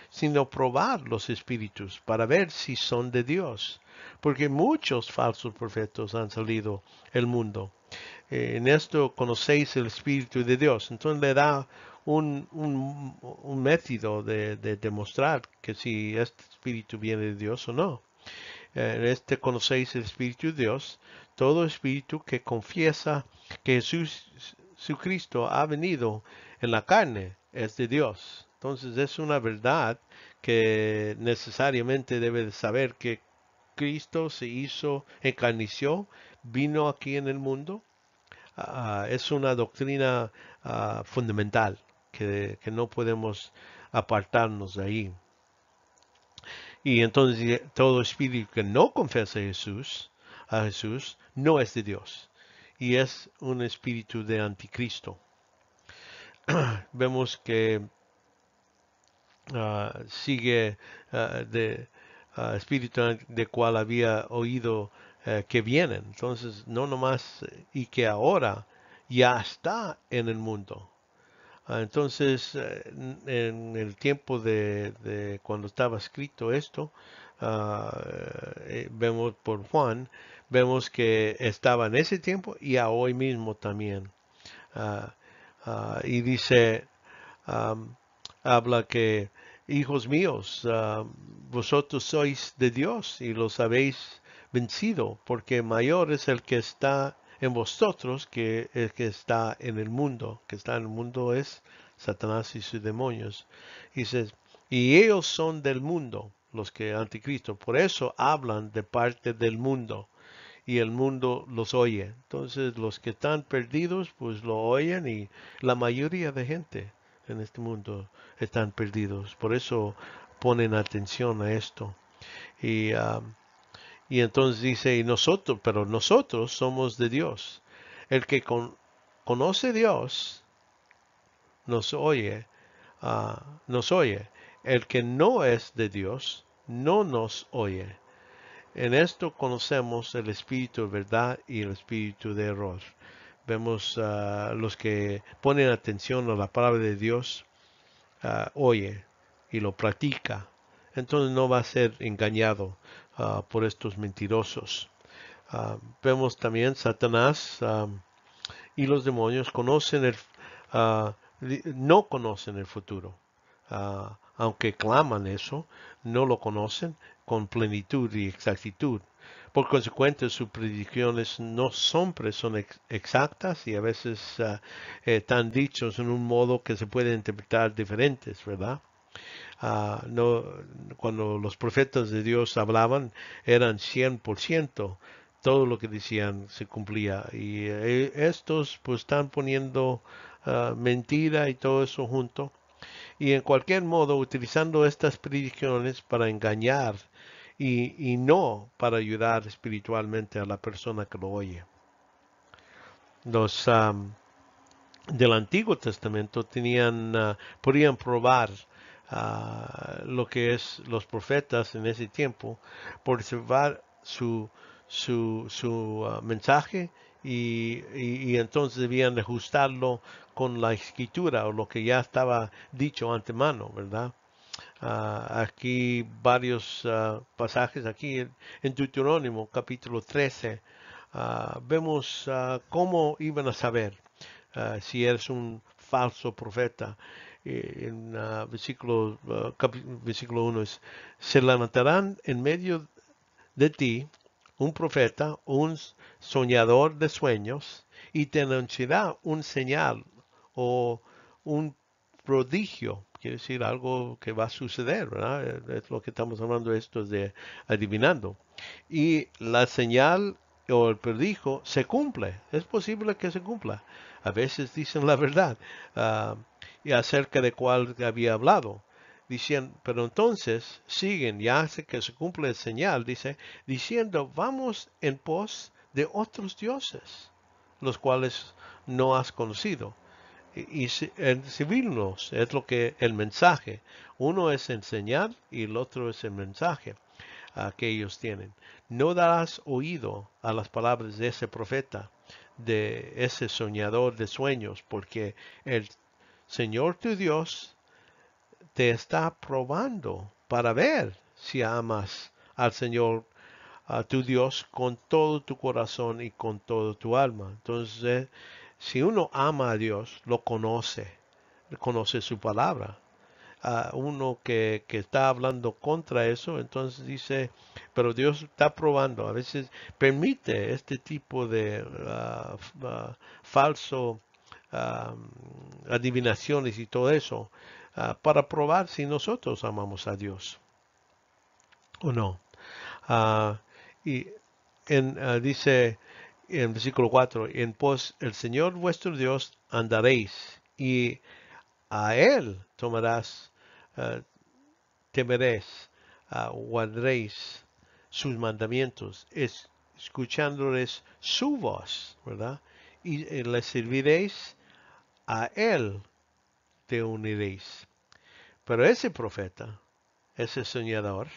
sino probar los espíritus para ver si son de Dios, porque muchos falsos profetas han salido el mundo. En esto conocéis el Espíritu de Dios. Entonces le da un método de demostrar que si este Espíritu viene de Dios o no. En este conocéis el Espíritu de Dios. Todo espíritu que confiesa que Jesucristo ha venido en la carne es de Dios. Entonces es una verdad que necesariamente debe de saber que Cristo se hizo, encarnició, vino aquí en el mundo. Es una doctrina fundamental que no podemos apartarnos de ahí. Y entonces todo espíritu que no confiesa a Jesús, no es de Dios. Y es un espíritu de anticristo. Vemos que sigue de espíritu de cual había oído que vienen. Entonces, no nomás, y que ahora ya está en el mundo. Entonces, en el tiempo de cuando estaba escrito esto, vemos por Juan, vemos que estaba en ese tiempo y a hoy mismo también. Ah, y dice, habla que, hijos míos, vosotros sois de Dios y los habéis vencido, porque mayor es el que está en vosotros que el que está en el mundo. Que está en el mundo es Satanás y sus demonios. Dice, y ellos son del mundo, los que anticristo. Por eso hablan de parte del mundo y el mundo los oye. Entonces los que están perdidos pues lo oyen y la mayoría de gente en este mundo están perdidos. Por eso ponen atención a esto. Y, y entonces dice, y nosotros, pero nosotros somos de Dios. El que conoce a Dios nos oye, nos oye. El que no es de Dios no nos oye. En esto conocemos el espíritu de verdad y el espíritu de error. Vemos los que ponen atención a la palabra de Dios, oye y lo practica. Entonces no va a ser engañado por estos mentirosos. Vemos también Satanás y los demonios no conocen el futuro. aunque claman eso, no lo conocen con plenitud y exactitud. Por consecuente, sus predicciones no siempre son exactas y a veces están dichos en un modo que se puede interpretar diferentes, ¿verdad? No, cuando los profetas de Dios hablaban, eran 100%. Todo lo que decían se cumplía. Y estos pues están poniendo mentira y todo eso junto. Y en cualquier modo, utilizando estas predicciones para engañar y no para ayudar espiritualmente a la persona que lo oye. Los del Antiguo Testamento tenían, podían probar lo que es los profetas en ese tiempo por observar su mensaje y entonces debían ajustarlo con la escritura o lo que ya estaba dicho antemano, ¿verdad? Aquí varios pasajes, aquí en Deuterónimo capítulo 13, vemos cómo iban a saber si eres un falso profeta. En versículo 1 es, se levantarán en medio de ti un profeta, un soñador de sueños, y te anunciará un señal o un prodigio, quiere decir algo que va a suceder, ¿verdad? Es lo que estamos hablando esto de adivinando. Y la señal o el prodigio se cumple, es posible que se cumpla. A veces dicen la verdad y acerca de cuál había hablado. Diciendo, pero entonces siguen, ya hace que se cumple el señal, dice, diciendo, vamos en pos de otros dioses, los cuales no has conocido. Y el servirnos es lo que el mensaje. Uno es enseñar y el otro es el mensaje que ellos tienen. No darás oído a las palabras de ese profeta, de ese soñador de sueños, porque el Señor tu Dios te está probando para ver si amas al Señor a tu Dios con todo tu corazón y con todo tu alma. Entonces, si uno ama a Dios, lo conoce su palabra. Uno que está hablando contra eso, entonces dice, pero Dios está probando, a veces permite este tipo de falso ah, adivinaciones y todo eso para probar si nosotros amamos a Dios o no. Ah, y dice en versículo 4, en pos el Señor vuestro Dios andaréis y a Él tomarás, ah, temeréis, guardaréis sus mandamientos, escuchándoles su voz, ¿verdad? Y le serviréis, a Él te uniréis. Pero ese profeta, ese soñador,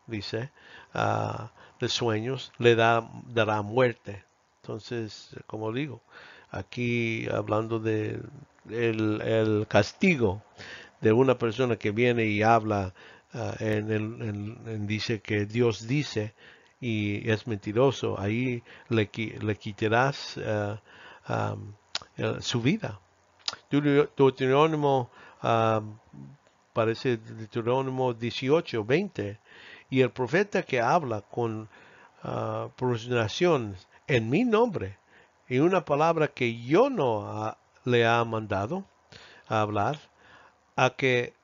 dice, de sueños, dará muerte. Entonces, como digo, aquí hablando de el castigo de una persona que viene y habla, dice que Dios dice y es mentiroso, ahí le quitarás su vida. Deuterónimo parece Deuterónimo 18, 20. Y el profeta que habla con pronunciación en mi nombre y una palabra que yo no le ha mandado a hablar, a que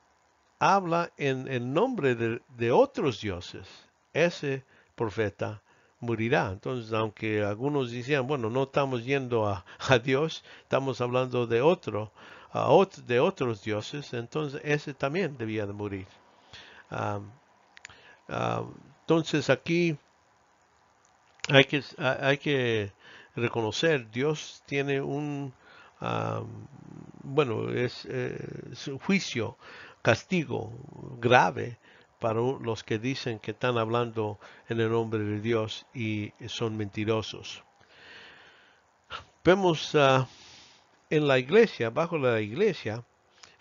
habla en el nombre de otros dioses, ese profeta morirá. Entonces, aunque algunos decían, bueno, no estamos yendo a Dios, estamos hablando de de otros dioses, entonces ese también debía de morir. Ah, entonces aquí hay que reconocer, Dios tiene ah, bueno, es un juicio, castigo grave para los que dicen que están hablando en el nombre de Dios y son mentirosos. Vemos en la iglesia, bajo la iglesia,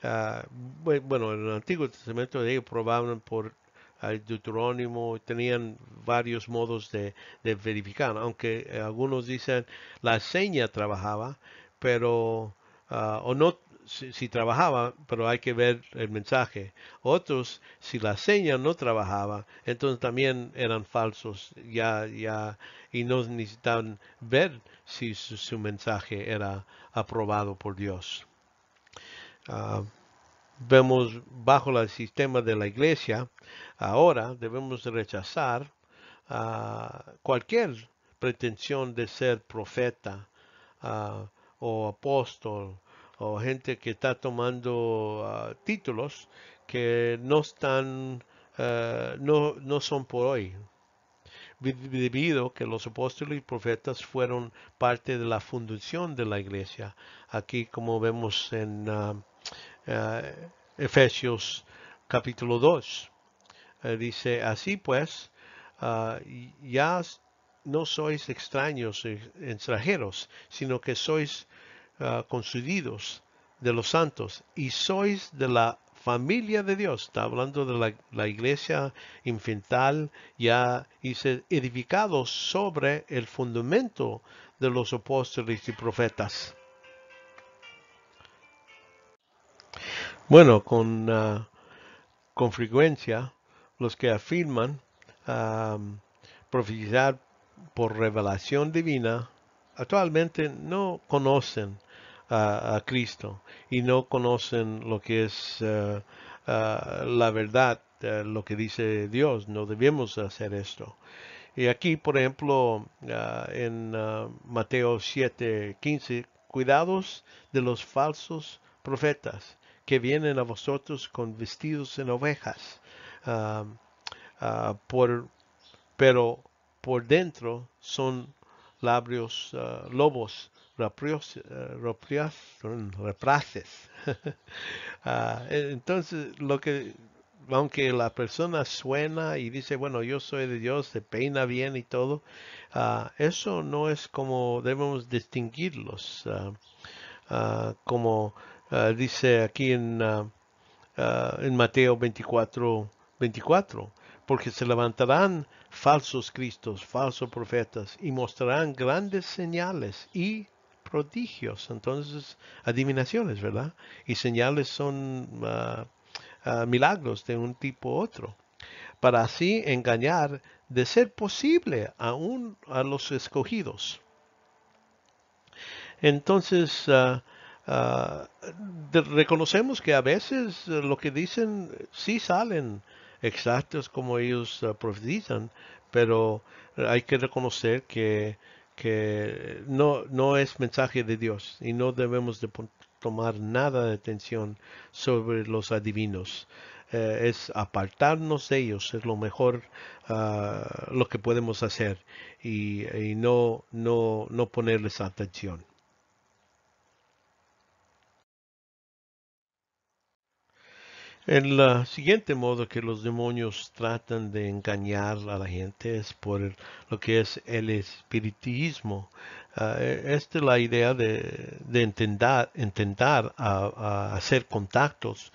ah, bueno, en el Antiguo Testamento ellos probaban por Deuterónimo, tenían varios modos de verificar, aunque algunos dicen la seña trabajaba, pero o no si trabajaba, pero hay que ver el mensaje. Otros, si la seña no trabajaba, entonces también eran falsos, y no necesitaban ver si su mensaje era aprobado por Dios. Ah, vemos bajo el sistema de la iglesia, ahora debemos rechazar cualquier pretensión de ser profeta, ah, o apóstol, o gente que está tomando títulos que no están, no son por hoy, debido que los apóstoles y profetas fueron parte de la fundación de la iglesia. Aquí, como vemos en ah, Efesios capítulo 2, dice, así pues, ah, ya no sois extraños extranjeros, sino que sois concedidos de los santos y sois de la familia de Dios. Está hablando de la iglesia infantil, ya dice, edificados sobre el fundamento de los apóstoles y profetas. Bueno, con frecuencia los que afirman profetizar por revelación divina actualmente no conocen a Cristo y no conocen lo que es la verdad, lo que dice Dios. No debemos hacer esto. Y aquí, por ejemplo, en Mateo 7:15, cuidados de los falsos profetas que vienen a vosotros con vestidos en ovejas, ah, por pero por dentro son labios lobos, rapaces. Entonces, aunque la persona suena y dice, bueno, yo soy de Dios, se peina bien y todo, eso no es como debemos distinguirlos, como dice aquí en Mateo 24:24, porque se levantarán falsos cristos, falsos profetas, y mostrarán grandes señales y prodigios. Entonces, adivinaciones, ¿verdad? Y señales son milagros de un tipo u otro, para así engañar, de ser posible, aún a los escogidos. Entonces, reconocemos que a veces lo que dicen sí salen exactos como ellos profetizan, pero hay que reconocer que no es mensaje de Dios y no debemos de tomar nada de atención sobre los adivinos. Es apartarnos de ellos, es lo mejor, lo que podemos hacer, y no ponerles atención. El siguiente modo que los demonios tratan de engañar a la gente es por lo que es el espiritismo. Esta es la idea de intentar hacer contactos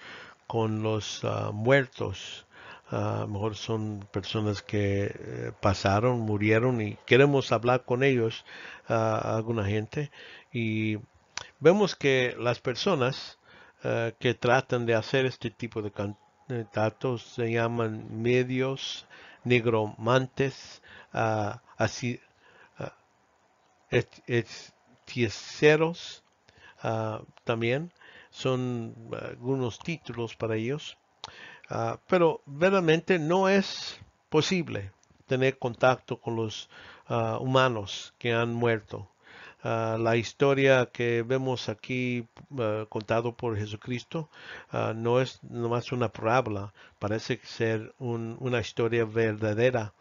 con los muertos. Mejor son personas que pasaron, murieron y queremos hablar con ellos, alguna gente. Y vemos que las personas que tratan de hacer este tipo de candidatos se llaman medios, negromantes, así, ah, hechiceros, también son algunos títulos para ellos. Pero verdaderamente no es posible tener contacto con los humanos que han muerto. La historia que vemos aquí contado por Jesucristo no es nomás una parábola, parece ser una historia verdadera.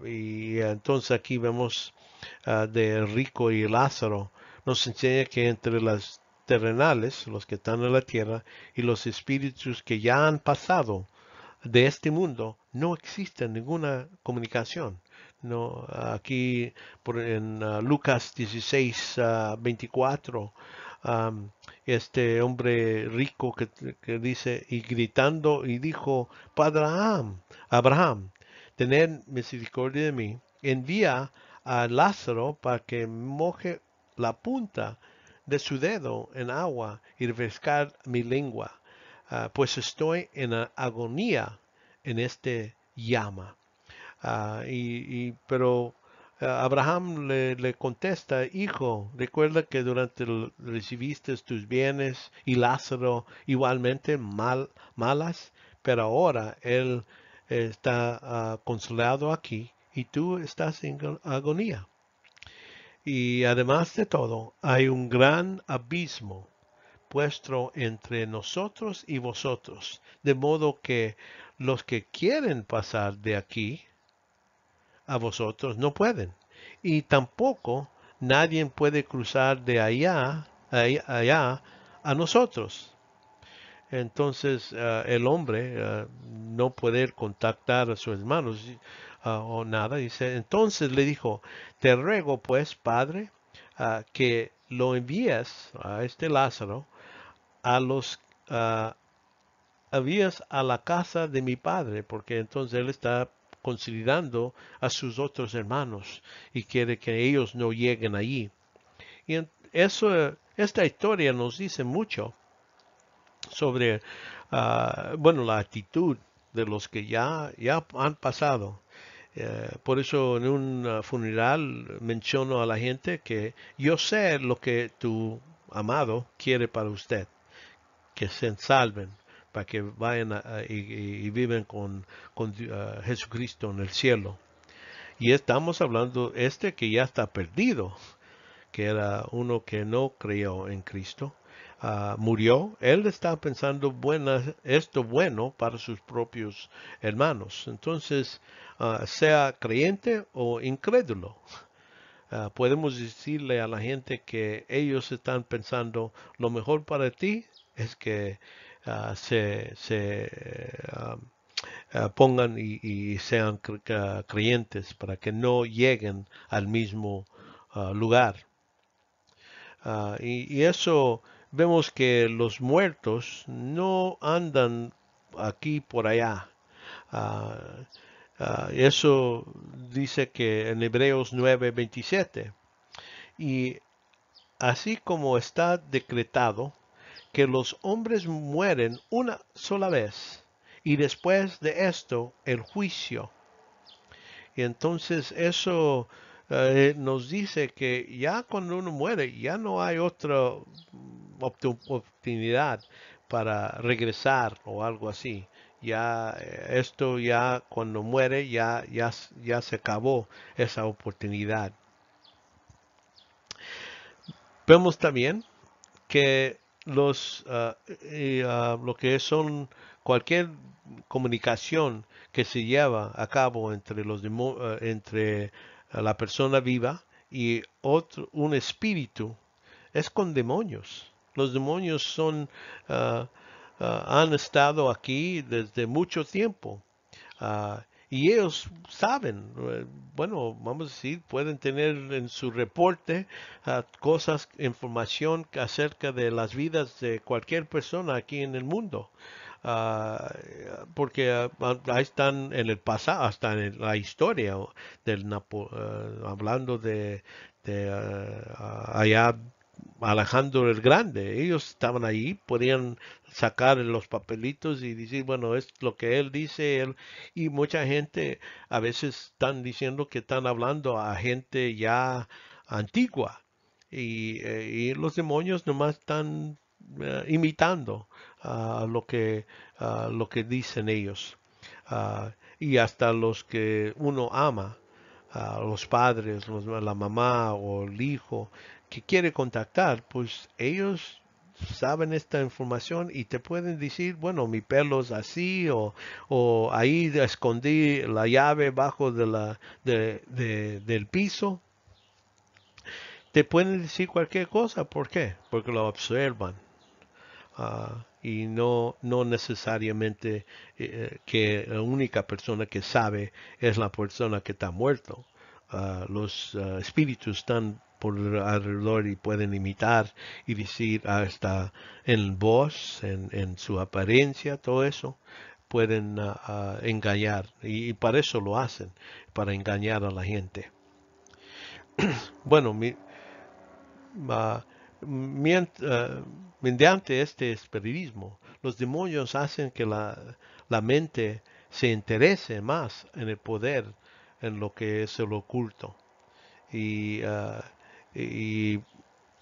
Y entonces aquí vemos de rico y Lázaro. Nos enseña que entre las terrenales, los que están en la tierra, y los espíritus que ya han pasado de este mundo, no existe ninguna comunicación. No, aquí en Lucas 16:24, este hombre rico que dice, y gritando, y dijo, Padre Abraham, tened misericordia de mí, envía a Lázaro para que moje la punta de su dedo en agua y refrescar mi lengua, pues estoy en agonía en este llama. Pero Abraham le contesta, hijo, recuerda que recibiste tus bienes y Lázaro igualmente malas, pero ahora él está consolado aquí y tú estás en agonía. Y además de todo, hay un gran abismo puesto entre nosotros y vosotros, de modo que los que quieren pasar de aquí a vosotros no pueden, y tampoco nadie puede cruzar de allá a nosotros. Entonces el hombre no poder contactar a sus hermanos o nada, dice, entonces le dijo, te ruego pues, Padre, que lo envíes a este Lázaro a los ah, envías a la casa de mi padre, porque entonces él está considerando a sus otros hermanos y quiere que ellos no lleguen allí. Y esta historia nos dice mucho sobre, bueno, la actitud de los que ya han pasado. Por eso en un funeral menciono a la gente que yo sé lo que tu amado quiere para usted, que se salven, para que vayan y viven con Jesucristo en el cielo. Y estamos hablando que ya está perdido, que era uno que no creyó en Cristo, murió. Él está pensando esto bueno para sus propios hermanos. Entonces, sea creyente o incrédulo, podemos decirle a la gente que ellos están pensando lo mejor para ti es que pongan y sean creyentes para que no lleguen al mismo lugar. Y eso vemos que los muertos no andan aquí por allá. Ah, eso dice que en Hebreos 9:27. Y así como está decretado que los hombres mueren una sola vez y después de esto el juicio. Y entonces eso nos dice que ya cuando uno muere ya no hay otra oportunidad para regresar o algo así. Ya esto ya cuando muere ya se acabó esa oportunidad. Vemos también que lo que son cualquier comunicación que se lleva a cabo entre la persona viva y un espíritu es con demonios. Los demonios han estado aquí desde mucho tiempo. Y ellos saben, bueno, vamos a decir, pueden tener en su reporte cosas, información acerca de las vidas de cualquier persona aquí en el mundo. Ah, Porque ahí están en el pasado, hasta en la historia hablando de allá Alejandro el Grande. Ellos estaban ahí, podían sacar los papelitos y decir, bueno, es lo que él dice, y mucha gente a veces están diciendo que están hablando a gente ya antigua y los demonios nomás están imitando lo que dicen ellos. Y hasta los que uno ama, los padres, la mamá o el hijo que quiere contactar, pues ellos saben esta información y te pueden decir, bueno, mi pelo es así o ahí escondí la llave bajo del piso. Te pueden decir cualquier cosa. ¿Por qué? Porque lo observan. Y no necesariamente que la única persona que sabe es la persona que está muerto. Los espíritus están por alrededor y pueden imitar y decir hasta en voz, en su apariencia, todo eso pueden engañar y para eso lo hacen, para engañar a la gente. Bueno, uh, mediante este espiritismo, los demonios hacen que la mente se interese más en el poder, en lo que es el oculto. Y, y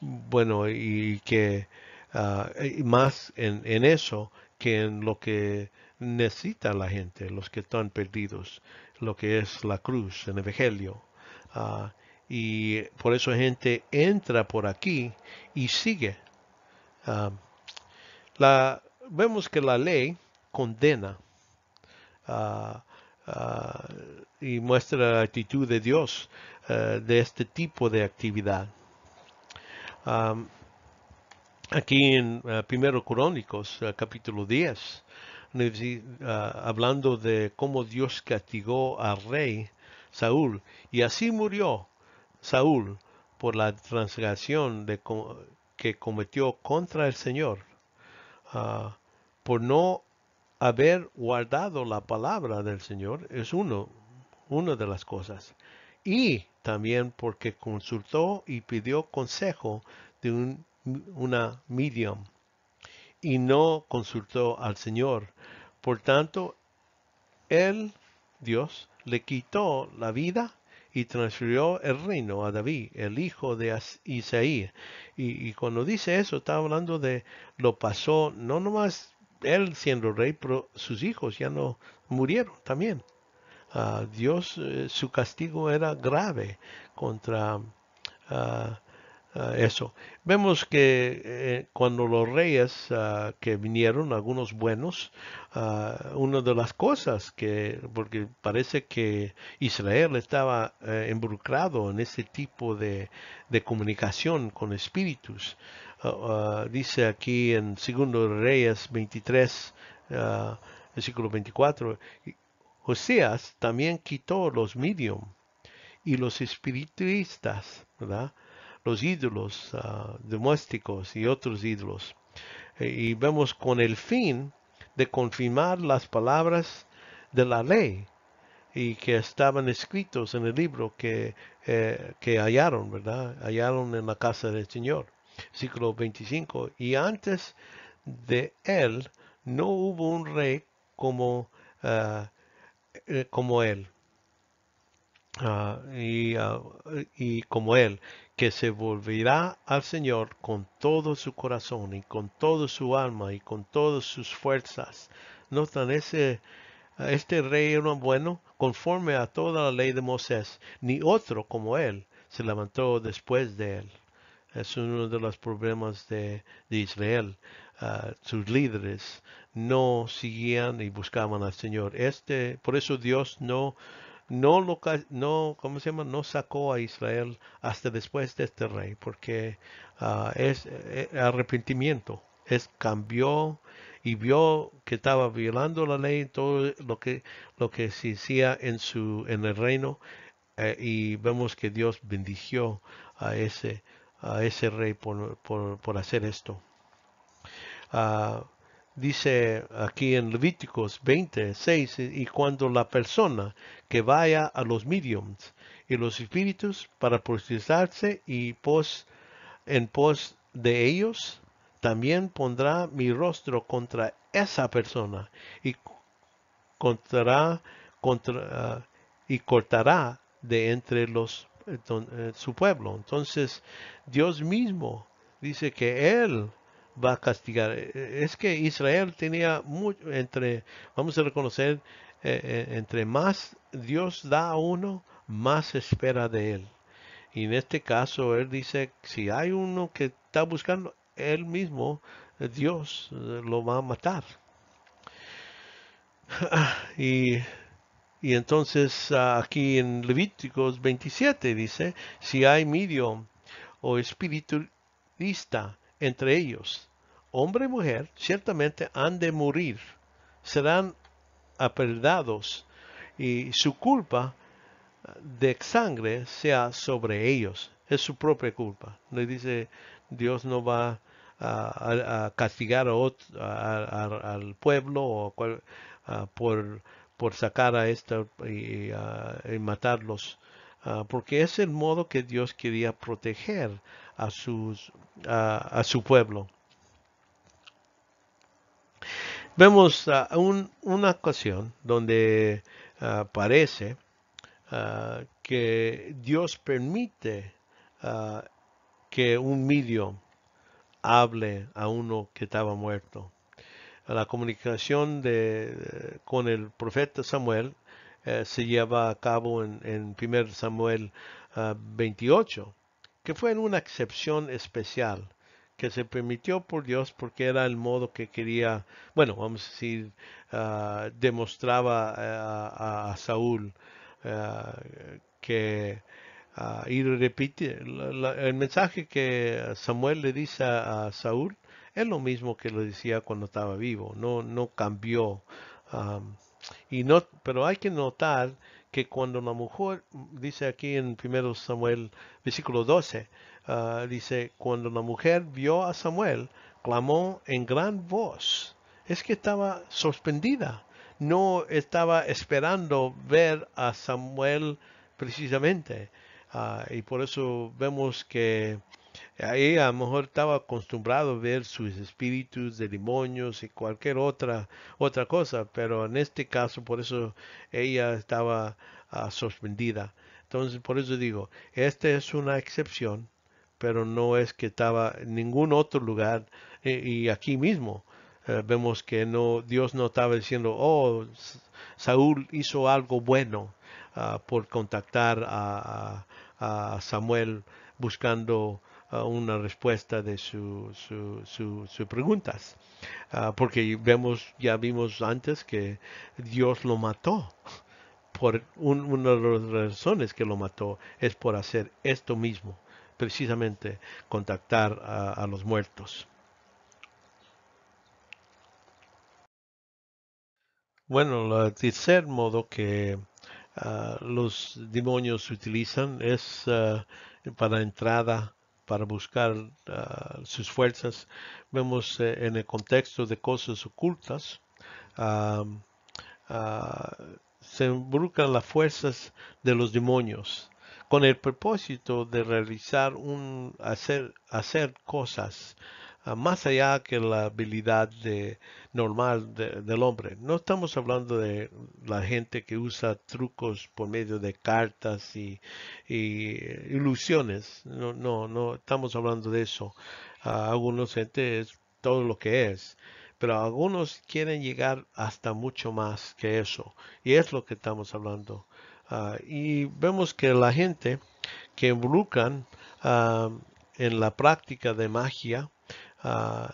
bueno, y que y más en eso que en lo que necesita la gente, los que están perdidos, lo que es la cruz, el evangelio. Ah, y por eso gente entra por aquí y sigue. Ah, vemos que la ley condena, ah, ah, y muestra la actitud de Dios de este tipo de actividad. Am, Aquí en Primero Crónicos, capítulo 10, hablando de cómo Dios castigó al rey Saúl, y así murió Saúl por la transgresión que cometió contra el Señor, ah, por no haber guardado la palabra del Señor, es una de las cosas. Y también porque consultó y pidió consejo de una medium y no consultó al Señor. Por tanto, él, Dios, le quitó la vida y transfirió el reino a David, el hijo de Isaí. Y cuando dice eso, está hablando de lo pasó, no nomás él siendo rey, pero sus hijos ya no murieron también. Dios, su castigo era grave contra ah, eso. Vemos que cuando los reyes que vinieron, algunos buenos, una de las cosas porque parece que Israel estaba involucrado en ese tipo de comunicación con espíritus. Dice aquí en Segundo Reyes 23, versículo 24, Josías también quitó los medium y los espiritistas, ¿verdad? Los ídolos domésticos y otros ídolos. Y vemos con el fin de confirmar las palabras de la ley y que estaban escritos en el libro que hallaron, ¿verdad? Hallaron en la casa del Señor. Versículo 25. Y antes de él no hubo un rey ah, como él, y como él, que se volverá al Señor con todo su corazón y con toda su alma y con todas sus fuerzas. Notan este rey era bueno conforme a toda la ley de Moisés, ni otro como él se levantó después de él. Es uno de los problemas de Israel. Sus líderes no seguían y buscaban al Señor. Por eso Dios no, ¿cómo se llama? No sacó a Israel hasta después de este rey, porque es arrepentimiento, cambió y vio que estaba violando la ley, todo lo que se hacía en el reino, y vemos que Dios bendició a ese rey por hacer esto. Ah, Dice aquí en Levíticos 26, y cuando la persona que vaya a los mediums y los espíritus para prostituirse en pos de ellos, también pondrá mi rostro contra esa persona y contra, y cortará de entre su pueblo. Entonces, Dios mismo dice que Él va a castigar. Es que Israel tenía mucho, vamos a reconocer, entre más Dios da a uno, más espera de Él. Y en este caso, Él dice, si hay uno que está buscando, Él mismo, Dios, lo va a matar. Y entonces aquí en Levíticos 27 dice, si hay medium o espiritualista entre ellos, hombre y mujer, ciertamente han de morir, serán apedrados y su culpa de sangre sea sobre ellos. Es su propia culpa. Le dice, Dios no va a castigar al pueblo por sacar a esta y matarlos porque es el modo que Dios quería proteger a su pueblo. Vemos una ocasión donde parece que Dios permite que un medio hable a uno que estaba muerto. La comunicación con el profeta Samuel se lleva a cabo en 1 Samuel 28, que fue en una excepción especial que se permitió por Dios porque era el modo que quería, bueno, vamos a decir, demostraba a Saúl que y repite el mensaje que Samuel le dice a Saúl es lo mismo que le decía cuando estaba vivo, no cambió. Um, pero hay que notar que cuando la mujer, dice aquí en 1 Samuel, versículo 12, dice, cuando la mujer vio a Samuel, clamó en gran voz. Es que estaba suspendida, no estaba esperando ver a Samuel precisamente. Y por eso vemos que ahí a lo mejor estaba acostumbrado a ver sus espíritus de demonios y cualquier otra cosa, pero en este caso por eso ella estaba suspendida. Entonces por eso digo, esta es una excepción, pero no es que estaba en ningún otro lugar y aquí mismo. Vemos que no, Dios no estaba diciendo, oh, Saúl hizo algo bueno por contactar a Samuel buscando una respuesta de sus preguntas. Porque ya vimos antes que Dios lo mató. Una de las razones que lo mató es por hacer esto mismo, precisamente contactar a los muertos. Bueno, el tercer modo que los demonios utilizan es para entrada, para buscar sus fuerzas. Vemos en el contexto de cosas ocultas, ah, ah, se involucran las fuerzas de los demonios con el propósito de realizar hacer cosas más allá que la habilidad normal del hombre. No estamos hablando de la gente que usa trucos por medio de cartas y ilusiones. No estamos hablando de eso. Algunos gente es todo lo que es, pero algunos quieren llegar hasta mucho más que eso, y es lo que estamos hablando. Y vemos que la gente que involucran en la práctica de magia,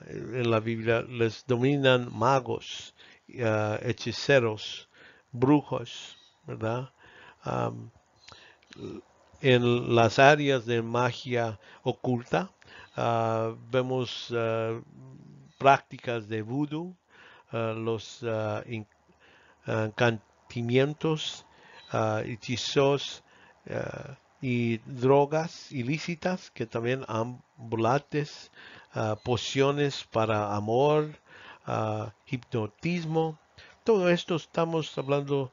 en la Biblia les dominan magos, hechiceros, brujos, ¿verdad? Um, en las áreas de magia oculta, vemos prácticas de vudú, los encantamientos, hechizos y drogas ilícitas que también ambulantes, pociones para amor, hipnotismo. Todo esto estamos hablando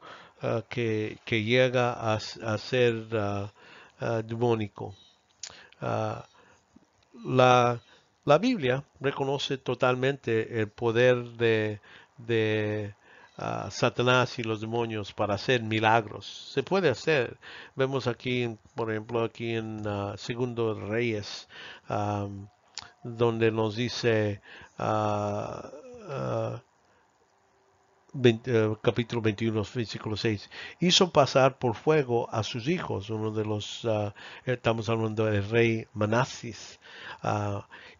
que llega a ser demónico. Uh, la, la Biblia reconoce totalmente el poder de Satanás y los demonios para hacer milagros. Se puede hacer. Vemos aquí, por ejemplo, aquí en Segundo Reyes, donde nos dice uh, capítulo 21, versículo 6, hizo pasar por fuego a sus hijos, uno de los, estamos hablando del rey Manasis,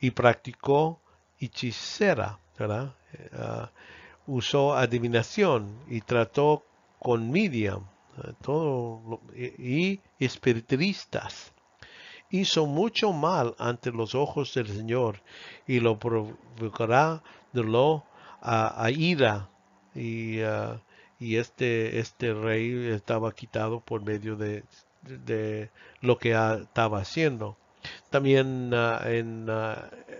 y practicó hechicera, ¿verdad? Usó adivinación y trató con medium, y espiritistas. Hizo mucho mal ante los ojos del Señor y lo provocará de lo a ira y este rey estaba quitado por medio de lo que estaba haciendo. También en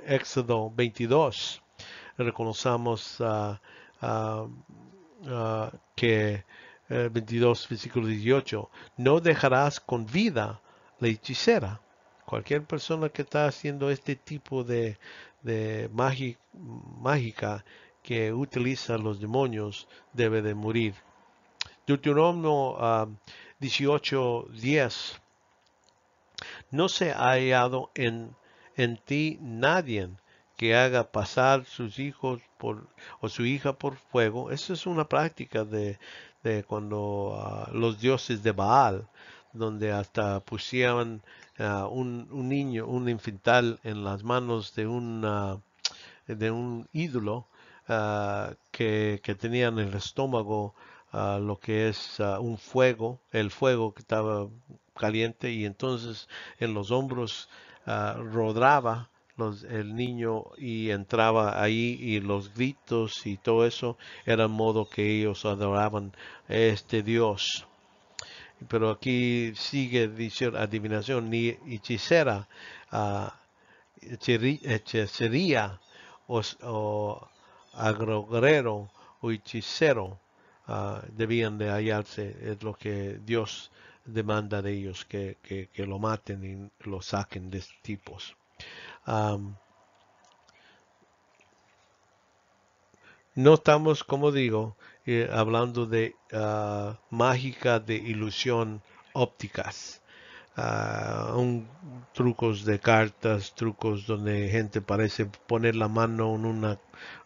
Éxodo 22 reconocemos que 22, versículo 18. No dejarás con vida la hechicera. Cualquier persona que está haciendo este tipo de mágica que utiliza los demonios debe de morir. Deuteronomio 18:10. No se ha hallado en ti nadie que haga pasar sus hijos o su hija por fuego. Esa es una práctica de cuando los dioses de Baal, donde hasta pusieron un niño, un infantil en las manos de un ídolo que tenía en el estómago lo que es un fuego, el fuego que estaba caliente y entonces en los hombros rodaba el niño y entraba ahí y los gritos y todo eso era modo que ellos adoraban a este Dios. Pero aquí sigue diciendo adivinación ni hechicera, uh, hechicería o agrogero o hechicero debían de hallarse. Es lo que Dios demanda de ellos, que lo maten y lo saquen de estos tipos. No estamos, como digo, hablando de mágica de ilusión ópticas. Trucos de cartas, trucos donde gente parece poner la mano en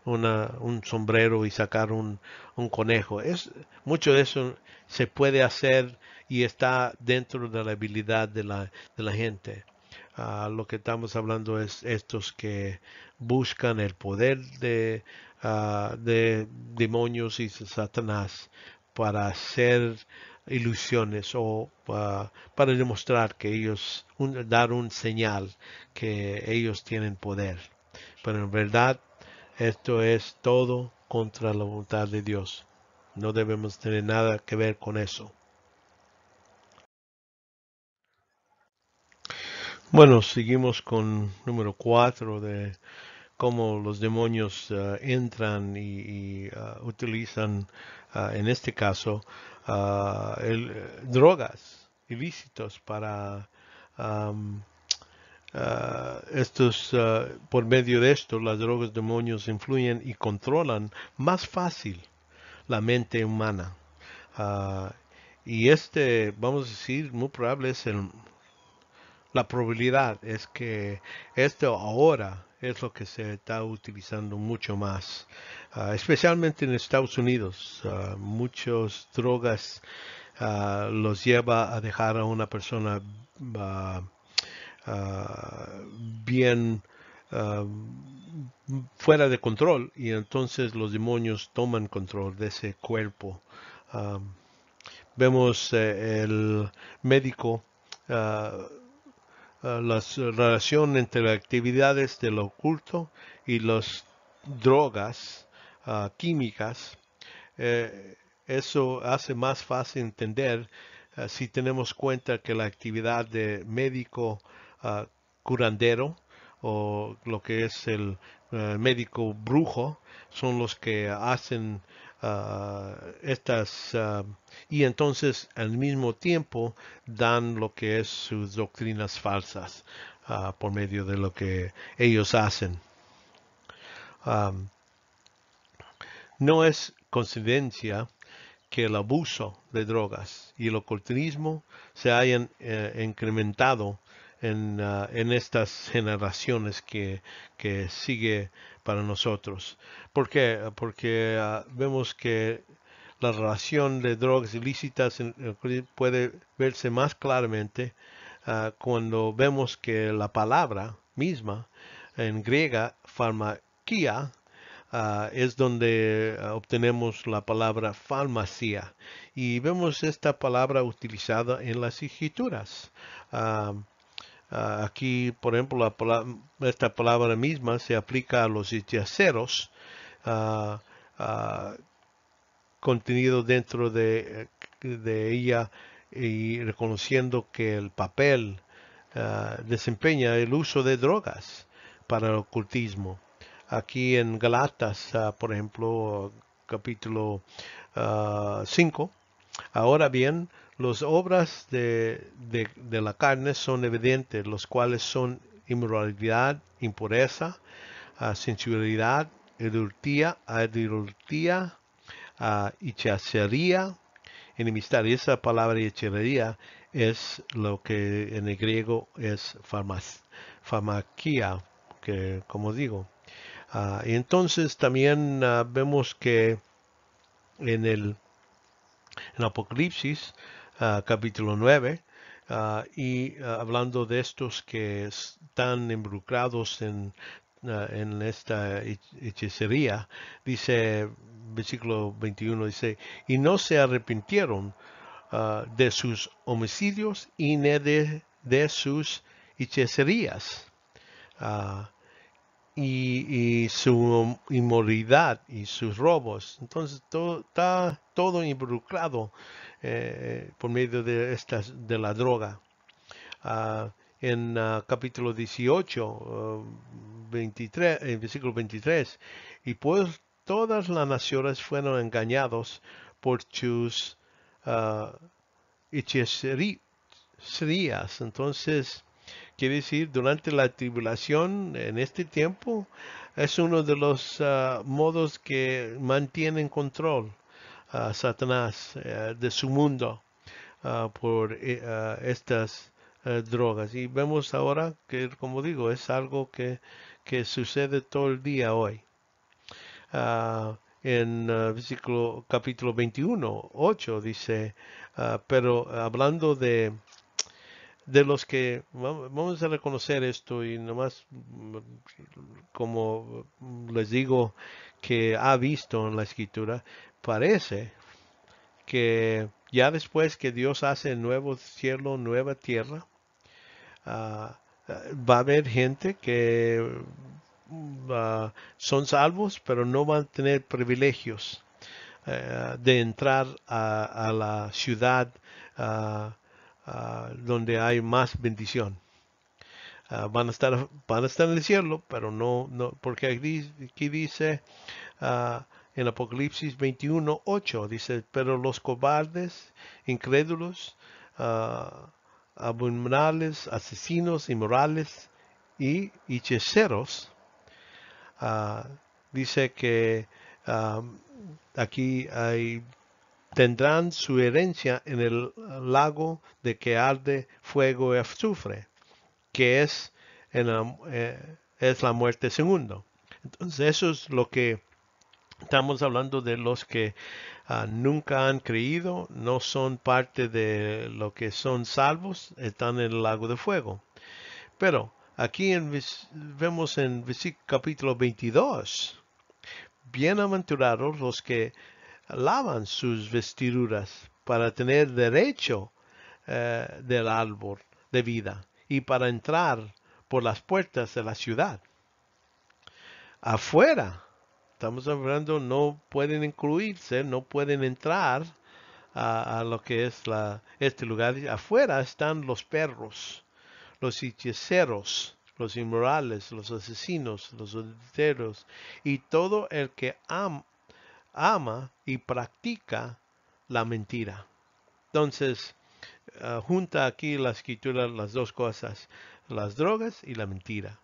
un sombrero y sacar un conejo. Mucho de eso se puede hacer y está dentro de la habilidad de la gente. Lo que estamos hablando es estos que buscan el poder de demonios y Satanás para hacer ilusiones o para demostrar que ellos, dar un señal que ellos tienen poder. Pero en verdad esto es todo contra la voluntad de Dios. No debemos tener nada que ver con eso. Bueno, seguimos con número 4 de cómo los demonios entran y utilizan, en este caso, drogas ilícitos para um, por medio de esto, las drogas demonios influyen y controlan más fácil la mente humana. Uh, y vamos a decir, muy probable es la probabilidad es que esto ahora es lo que se está utilizando mucho más, especialmente en Estados Unidos. Muchas drogas los lleva a dejar a una persona uh, bien uh, fuera de control y entonces los demonios toman control de ese cuerpo. Vemos el médico la relación entre las actividades del oculto y las drogas químicas. Eso hace más fácil entender si tenemos cuenta que la actividad de médico curandero o lo que es el médico brujo son los que hacen estas y entonces al mismo tiempo dan lo que es sus doctrinas falsas por medio de lo que ellos hacen. No es coincidencia que el abuso de drogas y el ocultismo se hayan incrementado en estas generaciones que sigue para nosotros. ¿Por qué? Porque vemos que la relación de drogas ilícitas puede verse más claramente cuando vemos que la palabra misma en griega, farmakia, es donde obtenemos la palabra farmacia y vemos esta palabra utilizada en las escrituras. Aquí, por ejemplo, esta palabra misma se aplica a los hechiceros, contenido dentro de ella y reconociendo que el papel desempeña el uso de drogas para el ocultismo. Aquí en Galatas, por ejemplo, capítulo 5, Ahora bien, las obras de la carne son evidentes, los cuales son inmoralidad, impureza, sensualidad, adultería, hechicería, enemistad. Y esa palabra hechicería es lo que en el griego es farmaquia, que como digo. Y entonces también vemos que en el en Apocalipsis, capítulo 9, hablando de estos que están involucrados en esta hechicería, dice, versículo 21, dice, y no se arrepintieron de sus homicidios y ni de sus hechicerías. Ah, y su inmoralidad y sus robos. Entonces está todo involucrado por medio de la droga. En capítulo 18, 23, en versículo 23, y pues todas las naciones fueron engañados por sus uh, hechicerías. Entonces, quiere decir, durante la tribulación, en este tiempo, es uno de los modos que mantienen control a Satanás de su mundo por estas drogas. Y vemos ahora que, como digo, es algo que sucede todo el día hoy. En versículo capítulo 21, 8 dice, pero hablando de los que vamos a reconocer esto y nomás como les digo que ha visto en la escritura, parece que ya después que Dios hace el nuevo cielo, nueva tierra, va a haber gente que son salvos, pero no van a tener privilegios de entrar a la ciudad donde hay más bendición. Van a estar en el cielo, pero no porque aquí dice en Apocalipsis 21, 8, dice, pero los cobardes, incrédulos, abominables, asesinos, inmorales y hechiceros, dice que aquí tendrán su herencia en el lago de que arde fuego y azufre, que es la muerte segundo. Entonces eso es lo que estamos hablando de los que nunca han creído, no son parte de lo que son salvos, están en el lago de fuego. Pero aquí vemos en capítulo 22, bienaventurados los que lavan sus vestiduras para tener derecho del árbol de vida y para entrar por las puertas de la ciudad. Afuera, estamos hablando, no pueden incluirse, no pueden entrar a lo que es este lugar. Afuera están los perros, los hechiceros, los inmorales, los asesinos, los adulteros y todo el que ama y practica la mentira. Entonces, junta aquí la escritura las dos cosas, las drogas y la mentira.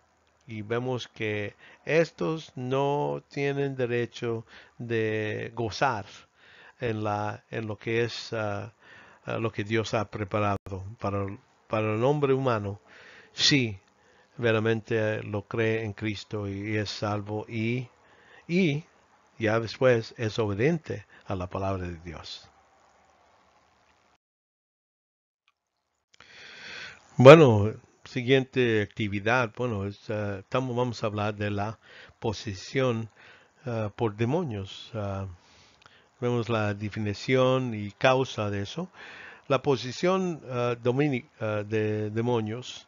Y vemos que estos no tienen derecho de gozar en lo que es lo que Dios ha preparado para el hombre humano. Sí, verdaderamente lo cree en Cristo y es salvo y ya después es obediente a la palabra de Dios. Bueno, siguiente actividad, bueno, vamos a hablar de la posesión por demonios. Vemos la definición y causa de eso. La posesión de demonios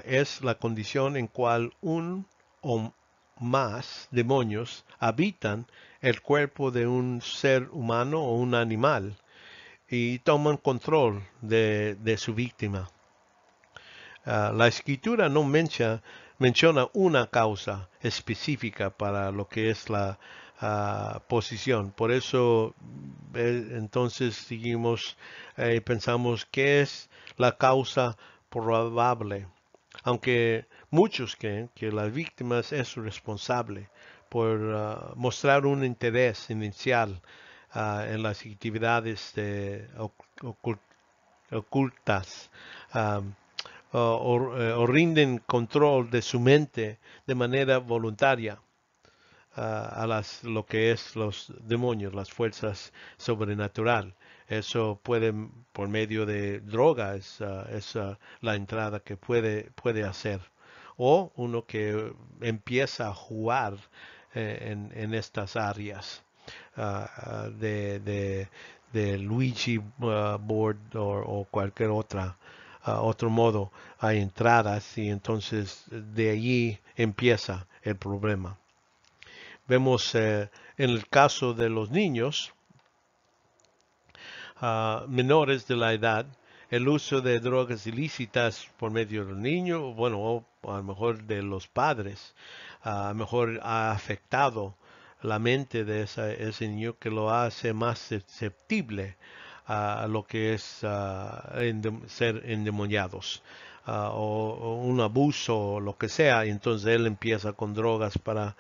es la condición en cual un o más demonios habitan el cuerpo de un ser humano o un animal y toman control de su víctima. La escritura no menciona una causa específica para lo que es la posición. Por eso entonces seguimos y pensamos qué es la causa probable, aunque muchos creen que la víctima es responsable por mostrar un interés inicial en las actividades ocul- ocultas, um, o rinden control de su mente de manera voluntaria lo que es los demonios, las fuerzas sobrenatural. Eso puede, por medio de drogas, la entrada que puede hacer. O uno que empieza a jugar en estas áreas de Luigi board o cualquier otro modo a entradas y entonces de allí empieza el problema. Vemos en el caso de los niños menores de la edad, el uso de drogas ilícitas por medio del niño, bueno, o a lo mejor de los padres, a lo mejor ha afectado la mente de ese niño que lo hace más susceptible a lo que es ser endemoniados. O un abuso o lo que sea, y entonces él empieza con drogas para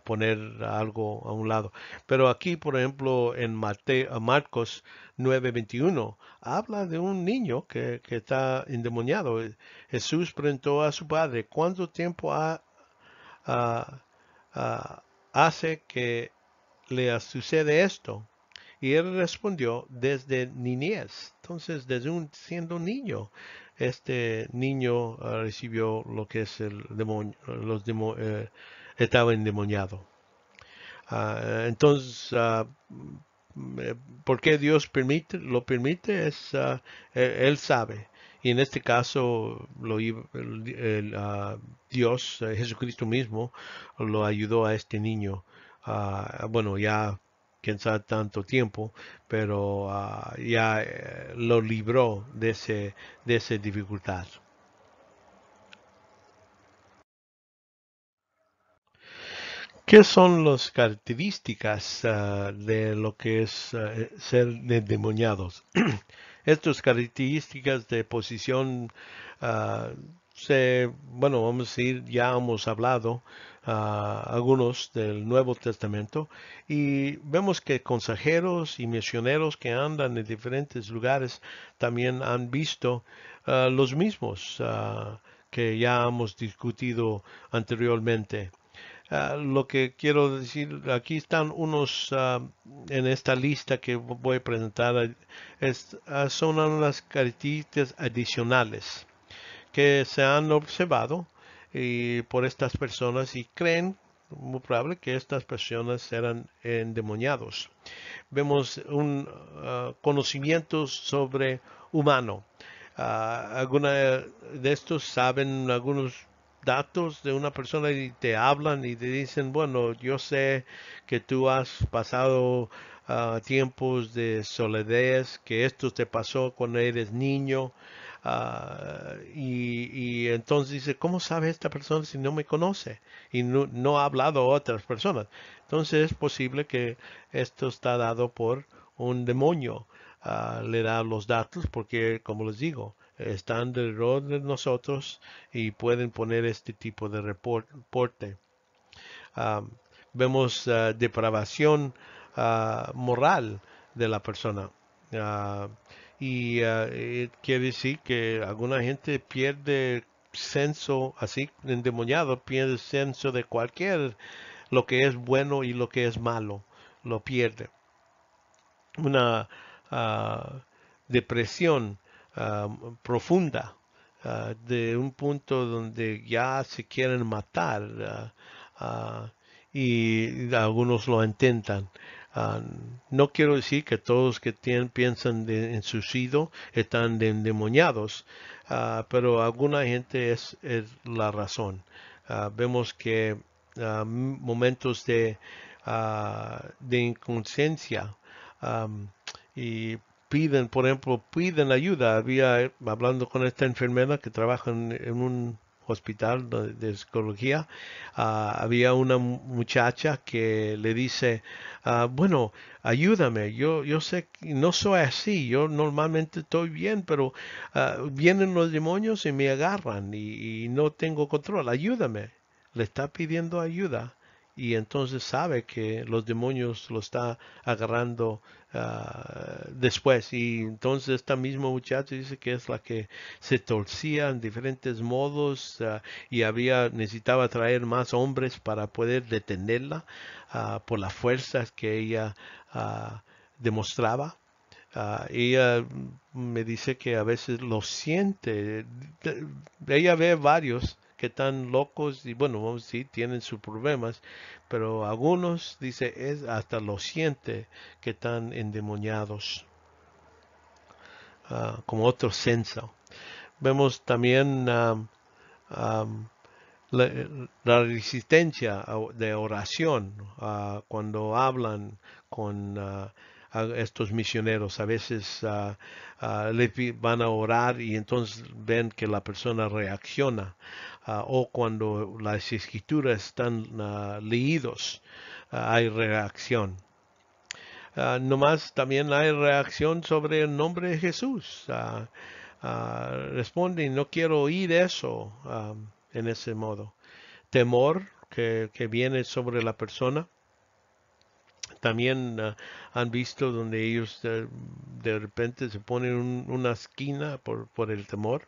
poner algo a un lado. Pero aquí, por ejemplo, en Marcos 9:21, habla de un niño que está endemoniado. Jesús preguntó a su padre, ¿cuánto tiempo ah, hace que le sucede esto? Y él respondió, desde niñez. Entonces, siendo un niño, este niño recibió lo que es el demonio, estaba endemoniado. Entonces, ¿por qué Dios lo permite? Él sabe. Y en este caso, Dios, Jesucristo mismo, lo ayudó a este niño. Bueno, ya quién sabe tanto tiempo, pero ya lo libró de esa dificultad. ¿Qué son las características de lo que es ser endemoniados? Estas características de posición bueno, vamos a decir, ya hemos hablado algunos del Nuevo Testamento y vemos que consejeros y misioneros que andan en diferentes lugares también han visto los mismos que ya hemos discutido anteriormente. Lo que quiero decir, aquí están unos en esta lista que voy a presentar, son unas características adicionales que se han observado y por estas personas y creen, muy probable, que estas personas eran endemoniados. Vemos un conocimiento sobre humano. Alguna de estos saben algunos datos de una persona y te hablan y te dicen, bueno, yo sé que tú has pasado tiempos de soledad, que esto te pasó cuando eres niño. Y entonces dice, ¿cómo sabe esta persona si no me conoce? Y no ha hablado a otras personas. Entonces es posible que esto está dado por un demonio. Le da los datos porque, como les digo, están alrededor de nosotros y pueden poner este tipo de reporte. Ah, Vemos depravación moral de la persona. Ah, quiere decir que alguna gente pierde senso, así endemoniado, pierde senso de cualquier, lo que es bueno y lo que es malo, lo pierde. Una depresión profunda de un punto donde ya se quieren matar y algunos lo intentan. Ah, no quiero decir que todos que piensan en suicidio están endemoniados, pero alguna gente es la razón. Vemos que momentos de inconsciencia um, y piden, por ejemplo, piden ayuda. Había, hablando con esta enfermera que trabaja en un hospital de psicología, había una muchacha que le dice, bueno, ayúdame, yo sé que no soy así, yo normalmente estoy bien, pero vienen los demonios y me agarran y no tengo control, ayúdame. Le está pidiendo ayuda y entonces sabe que los demonios lo está agarrando después. Y entonces esta misma muchacha dice que es la que se torcía en diferentes modos y necesitaba traer más hombres para poder detenerla por las fuerzas que ella demostraba. Ella me dice que a veces lo siente. Ella ve varios que están locos y bueno, vamos a decir, tienen sus problemas, pero algunos, dice, es hasta lo siente que están endemoniados, como otro senso. Vemos también um, la, la resistencia de oración cuando hablan con a estos misioneros. A veces van a orar y entonces ven que la persona reacciona. O cuando las escrituras están leídos, hay reacción. Nomás también hay reacción sobre el nombre de Jesús. Responden, no quiero oír eso en ese modo. Temor que viene sobre la persona. También han visto donde ellos de repente se ponen una esquina por el temor.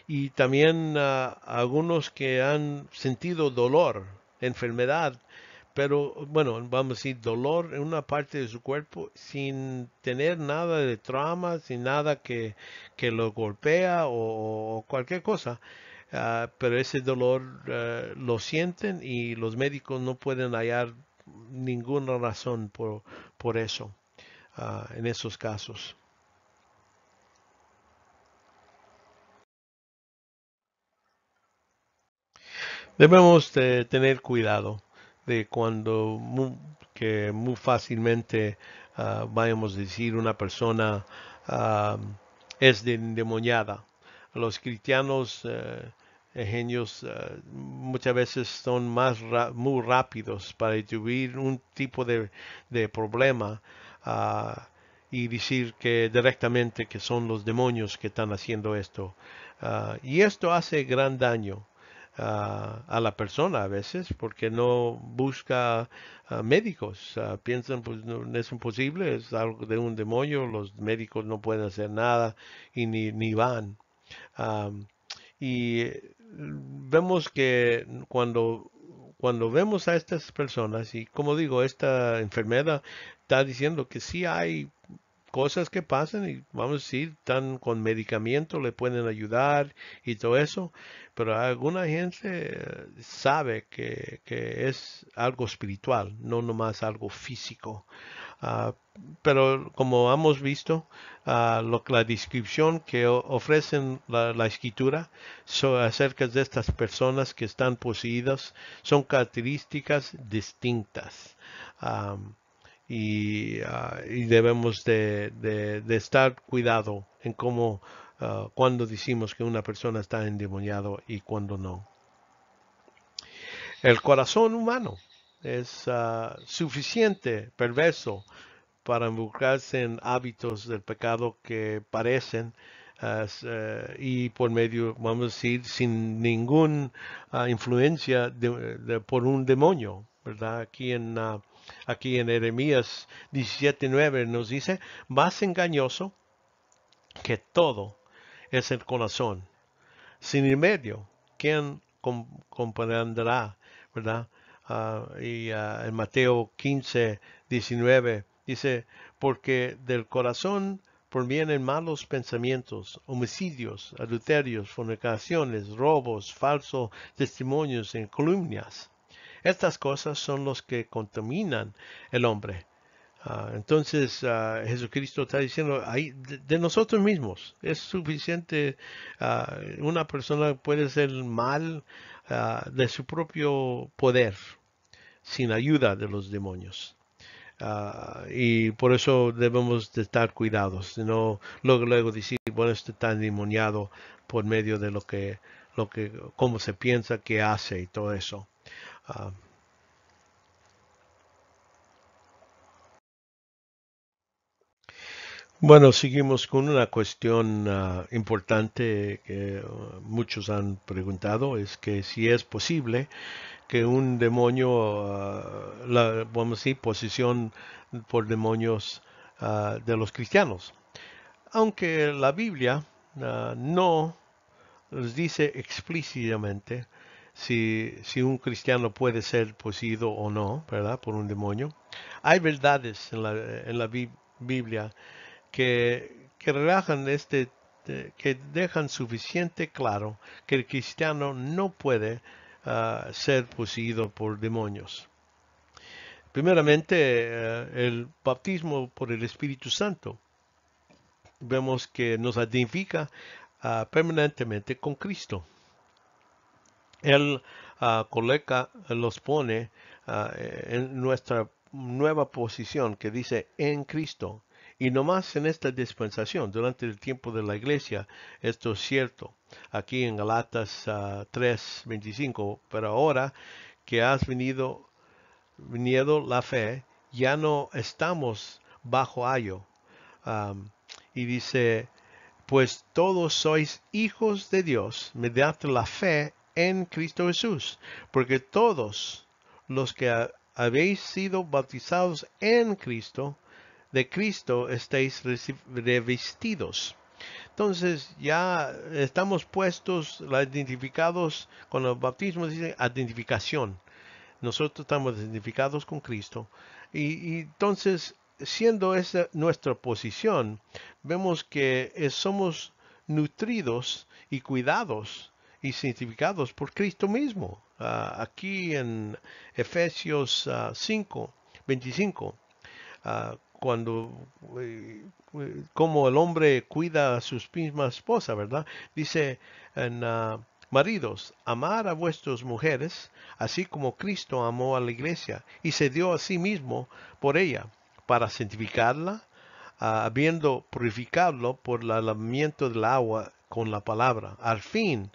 Y también algunos que han sentido dolor, enfermedad, pero bueno, vamos a decir dolor en una parte de su cuerpo sin tener nada de trauma, sin nada que lo golpea o cualquier cosa. Pero ese dolor lo sienten y los médicos no pueden hallar ninguna razón por eso en esos casos. Debemos de tener cuidado de cuando que muy fácilmente vayamos a decir una persona ah, es endemoniada. Los cristianos genios muchas veces son muy rápidos para atribuir un tipo de problema y decir que directamente que son los demonios que están haciendo esto. Y esto hace gran daño a la persona a veces porque no busca médicos. Piensan, pues no es imposible, es algo de un demonio, los médicos no pueden hacer nada y ni van. Um, y vemos que cuando vemos a estas personas, y como digo, esta enfermedad está diciendo que sí hay cosas que pasan y vamos a decir, están con medicamento, le pueden ayudar y todo eso, pero alguna gente sabe que es algo espiritual, no nomás algo físico. Ah, pero como hemos visto, la descripción que ofrecen la escritura acerca de estas personas que están poseídas son características distintas. Y debemos de estar cuidado en cómo, cuando decimos que una persona está endemoniado y cuando no. El corazón humano es suficiente, perverso, para involucrarse en hábitos del pecado que parecen y por medio, vamos a decir, sin ninguna influencia por un demonio, ¿verdad? Aquí en Jeremías 17:9 nos dice, más engañoso que todo es el corazón, sin remedio, ¿quién comprenderá, verdad? En Mateo 15:19 dice, porque del corazón provienen malos pensamientos, homicidios, adulterios, fornicaciones, robos, falsos testimonios y calumnias. Estas cosas son los que contaminan el hombre. Entonces Jesucristo está diciendo ahí de nosotros mismos es suficiente. Una persona puede ser mal de su propio poder sin ayuda de los demonios. Y por eso debemos de estar cuidados, no luego decir, bueno, este está endemoniado por medio de cómo se piensa que hace y todo eso. Ah, bueno, seguimos con una cuestión importante que muchos han preguntado, es que si es posible que un demonio, vamos a decir, posesión por demonios de los cristianos. Aunque la Biblia no nos dice explícitamente si un cristiano puede ser poseído o no, ¿verdad? Por un demonio. Hay verdades en la Biblia que relajan que dejan suficiente claro que el cristiano no puede ser poseído por demonios. Primeramente, el bautismo por el Espíritu Santo. Vemos que nos identifica permanentemente con Cristo. Él los pone en nuestra nueva posición que dice en Cristo. Y no más en esta dispensación, durante el tiempo de la iglesia, esto es cierto. Aquí en Galatas 3:25, pero ahora que has venido la fe, ya no estamos bajo ayo. Um, y dice, pues todos sois hijos de Dios mediante la fe en Cristo Jesús, porque todos los que habéis sido bautizados en Cristo, de Cristo estáis revestidos. Entonces ya estamos puestos, identificados con el bautismo, dice identificación. Nosotros estamos identificados con Cristo. Y entonces, siendo esa nuestra posición, vemos que somos nutridos y cuidados y santificados por Cristo mismo. Aquí en Efesios 5:25, cuando como el hombre cuida a su misma esposa, ¿verdad? Dice en maridos, amar a vuestras mujeres, así como Cristo amó a la iglesia y se dio a sí mismo por ella, para santificarla, habiendo purificado por el lavamiento del agua con la palabra, al fin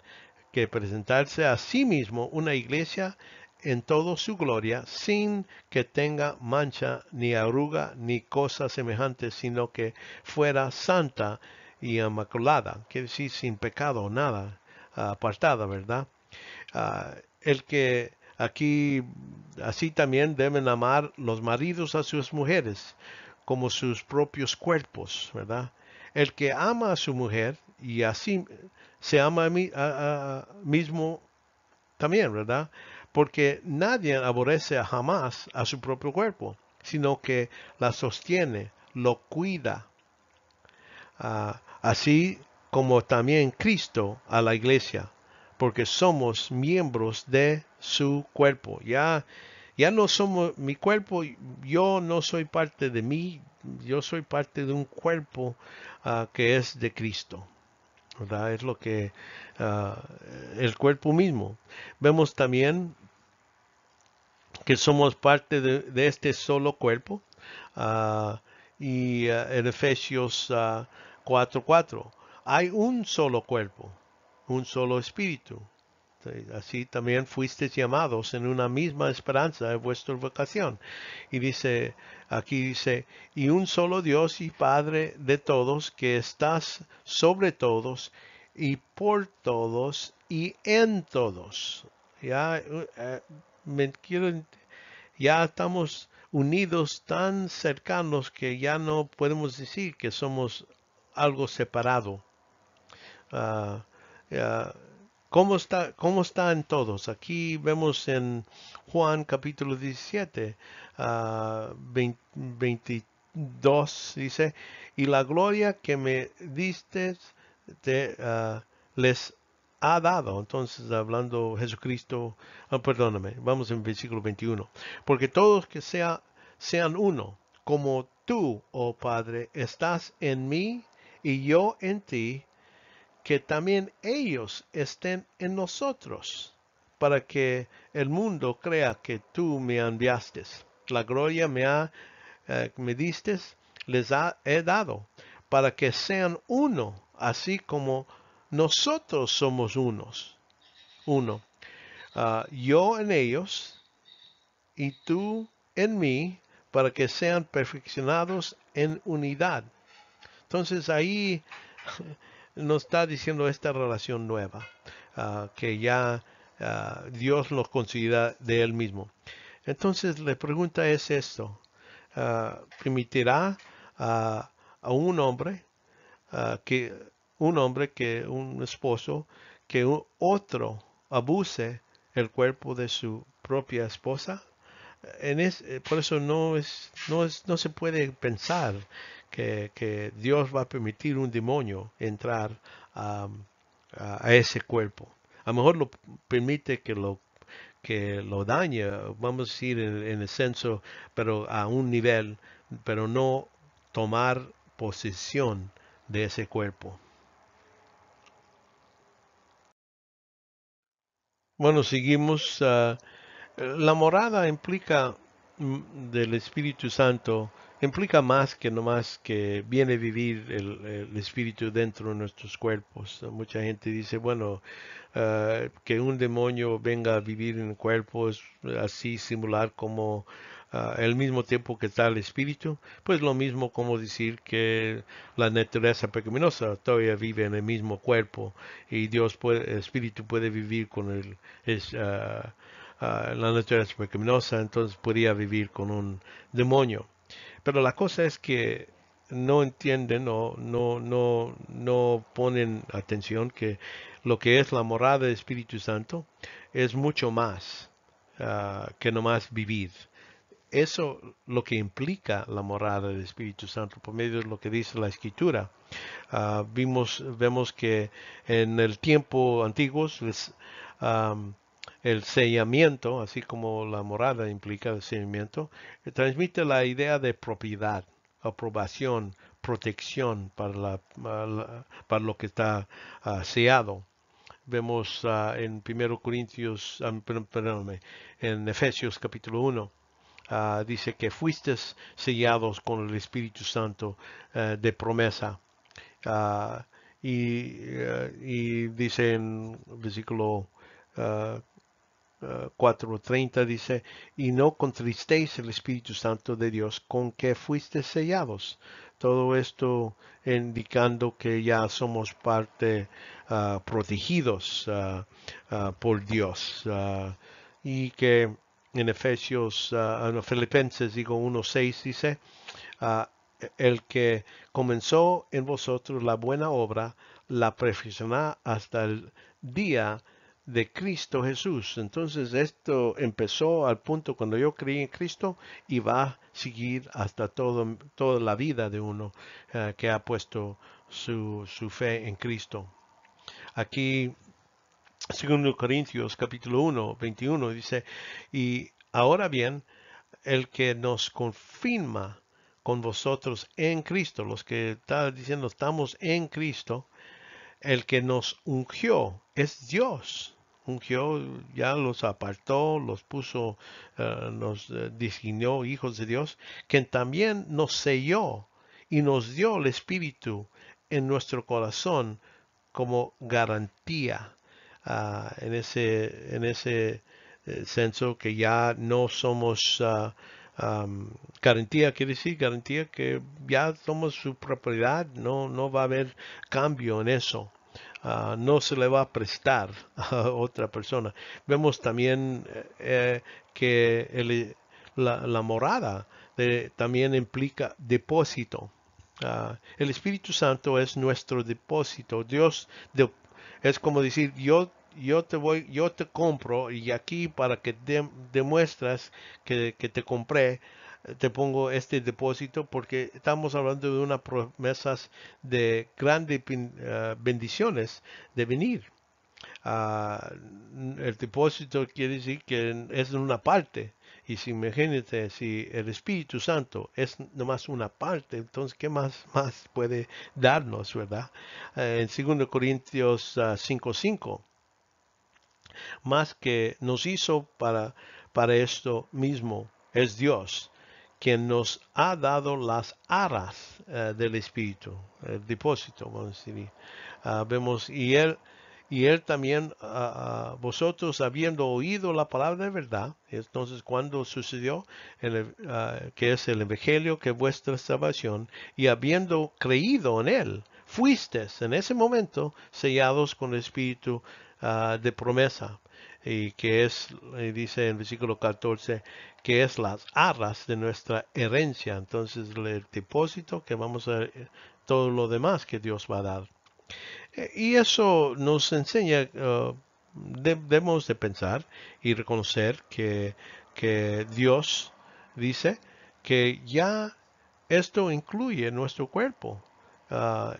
que presentarse a sí mismo una iglesia en toda su gloria, sin que tenga mancha, ni arruga, ni cosa semejante, sino que fuera santa y inmaculada, quiere decir sin pecado, nada, apartada, ¿verdad? El que aquí, así también deben amar los maridos a sus mujeres, como sus propios cuerpos, ¿verdad? El que ama a su mujer y así se ama a mismo también, ¿verdad? Porque nadie aborrece jamás a su propio cuerpo, sino que la sostiene, lo cuida, así como también Cristo a la iglesia, porque somos miembros de su cuerpo. Ya no somos mi cuerpo, yo no soy parte de mí, yo soy parte de un cuerpo que es de Cristo. ¿Verdad? Es lo que ah, el cuerpo mismo. Vemos también que somos parte de este solo cuerpo. ah, en Efesios 4:4 hay un solo cuerpo, un solo espíritu. Así también fuisteis llamados en una misma esperanza de vuestra vocación. Y dice, aquí dice, y un solo Dios y Padre de todos, que estás sobre todos y por todos y en todos. Ya, ya estamos unidos tan cercanos que ya no podemos decir que somos algo separado. Ah, ah, ¿Cómo está en todos? Aquí vemos en Juan capítulo 17, 22, dice, y la gloria que me diste les ha dado. Entonces, hablando Jesucristo, perdóname, vamos en versículo 21. Porque todos que sean uno, como tú, oh Padre, estás en mí y yo en ti, que también ellos estén en nosotros, para que el mundo crea que tú me enviaste. La gloria me diste, he dado, para que sean uno, así como nosotros somos unos. 1. Yo en ellos y tú en mí, para que sean perfeccionados en unidad. Entonces ahí nos está diciendo esta relación nueva, que ya Dios los considera de Él mismo. Entonces la pregunta es esto, ¿permitirá a que un hombre, que un esposo, que otro abuse el cuerpo de su propia esposa? Por eso no se puede pensar que Dios va a permitir un demonio entrar a, a ese cuerpo. A lo mejor lo permite que lo dañe, vamos a decir en el senso, pero a un nivel, pero no tomar posesión de ese cuerpo. Bueno, seguimos. La morada implica del Espíritu Santo, implica más que nomás que viene a vivir el Espíritu dentro de nuestros cuerpos. Mucha gente dice, bueno, que un demonio venga a vivir en cuerpos así similar como el mismo tiempo que está el espíritu, pues lo mismo como decir que la naturaleza pecaminosa todavía vive en el mismo cuerpo y el espíritu puede vivir con la naturaleza pecaminosa, entonces podría vivir con un demonio. Pero la cosa es que no entienden o no ponen atención que lo que es la morada del Espíritu Santo es mucho más que nomás vivir. Eso lo que implica la morada del Espíritu Santo por medio de lo que dice la Escritura. Vemos que en el tiempo antiguo el sellamiento, así como la morada implica el sellamiento, transmite la idea de propiedad, aprobación, protección para lo que está sellado. Vemos en 1 Corintios, perdóname, en Efesios capítulo 1, dice que fuiste sellados con el Espíritu Santo de promesa. Ah, y dice en versículo ah, 4:30 dice, y no contristéis el Espíritu Santo de Dios con que fuiste sellados. Todo esto indicando que ya somos parte protegidos por Dios. Y que en Efesios, en Filipenses digo 1:6 dice, ah, el que comenzó en vosotros la buena obra, la perfeccionará hasta el día de Cristo Jesús. Entonces esto empezó al punto cuando yo creí en Cristo y va a seguir hasta toda la vida de uno que ha puesto su fe en Cristo. Aquí, 2 Corintios capítulo 1, 21 dice, y ahora bien, el que nos confirma con vosotros en Cristo, los que está diciendo estamos en Cristo, el que nos ungió es Dios. Ungió, ya los apartó, los puso, nos designó hijos de Dios, quien también nos selló y nos dio el Espíritu en nuestro corazón como garantía en ese censo que ya no somos garantía, quiere decir garantía que ya somos su propiedad, no va a haber cambio en eso. No se le va a prestar a otra persona. Vemos también que la morada también implica depósito. El Espíritu Santo es nuestro depósito. Dios es como decir, yo te compro y aquí para que demuestras que te compré, te pongo este depósito porque estamos hablando de unas promesas de grandes bendiciones de venir. Ah, el depósito quiere decir que es una parte. Y si imagínate, si el Espíritu Santo es nomás una parte, entonces, ¿qué más puede darnos, verdad? En 2 Corintios 5:5, más que nos hizo para esto mismo, es Dios, quien nos ha dado las aras del Espíritu, el depósito, vamos a decir. Vemos, Y él también, vosotros habiendo oído la palabra de verdad, entonces cuando sucedió, que es el evangelio, que es vuestra salvación, y habiendo creído en él, fuisteis en ese momento sellados con el espíritu de promesa, y que es, dice en el versículo 14, que es las arras de nuestra herencia. Entonces el depósito que vamos a, todo lo demás que Dios va a dar. Y eso nos enseña, debemos de pensar y reconocer que Dios dice que ya esto incluye nuestro cuerpo.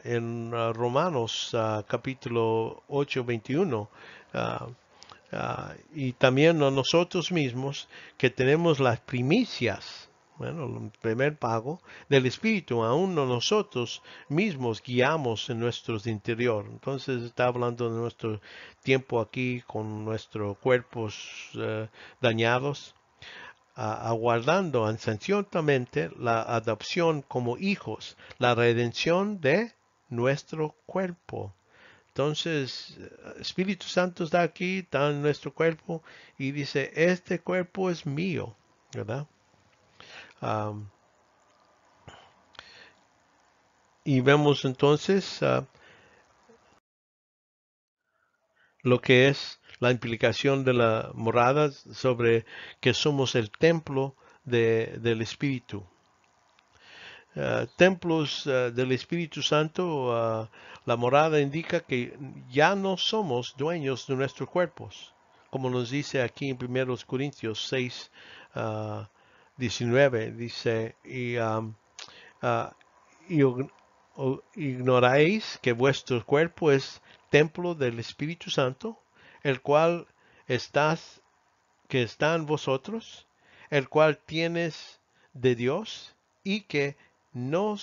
En Romanos capítulo 8, 21, ah, y también a nosotros mismos que tenemos las primicias, bueno, el primer pago del Espíritu, aún no nosotros mismos guiamos en nuestros interior. Entonces está hablando de nuestro tiempo aquí con nuestros cuerpos dañados, aguardando ansiosamente la adopción como hijos, la redención de nuestro cuerpo. Entonces, Espíritu Santo está aquí, está en nuestro cuerpo y dice, este cuerpo es mío, ¿verdad? Um, y vemos entonces lo que es la implicación de la morada sobre que somos el templo del Espíritu. Templos del Espíritu Santo, la morada indica que ya no somos dueños de nuestros cuerpos, como nos dice aquí en 1 Corintios 6, 19, dice, ah, y ignoráis que vuestro cuerpo es templo del Espíritu Santo, el cual que está en vosotros, el cual tienes de Dios y que no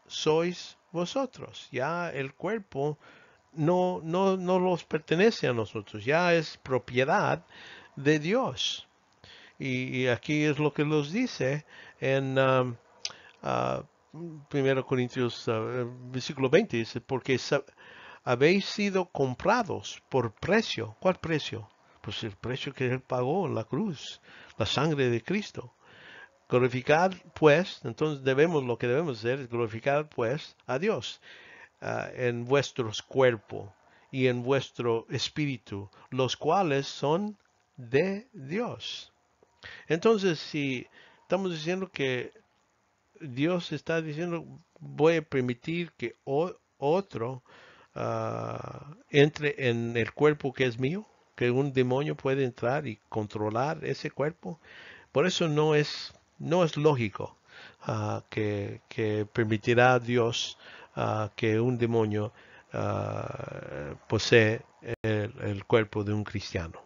sois vosotros. Ya el cuerpo no los pertenece a nosotros, ya es propiedad de Dios. Y aquí es lo que nos dice en 1 Corintios versículo 20, dice, porque habéis sido comprados por precio. ¿Cuál precio? Pues el precio que Él pagó en la cruz, la sangre de Cristo. Glorificad pues, entonces lo que debemos hacer es glorificar pues a Dios en vuestros cuerpos y en vuestro espíritu, los cuales son de Dios. Entonces, si estamos diciendo que Dios está diciendo, voy a permitir que otro entre en el cuerpo que es mío, que un demonio puede entrar y controlar ese cuerpo. Por eso no es lógico que permitirá a Dios que un demonio posee el cuerpo de un cristiano.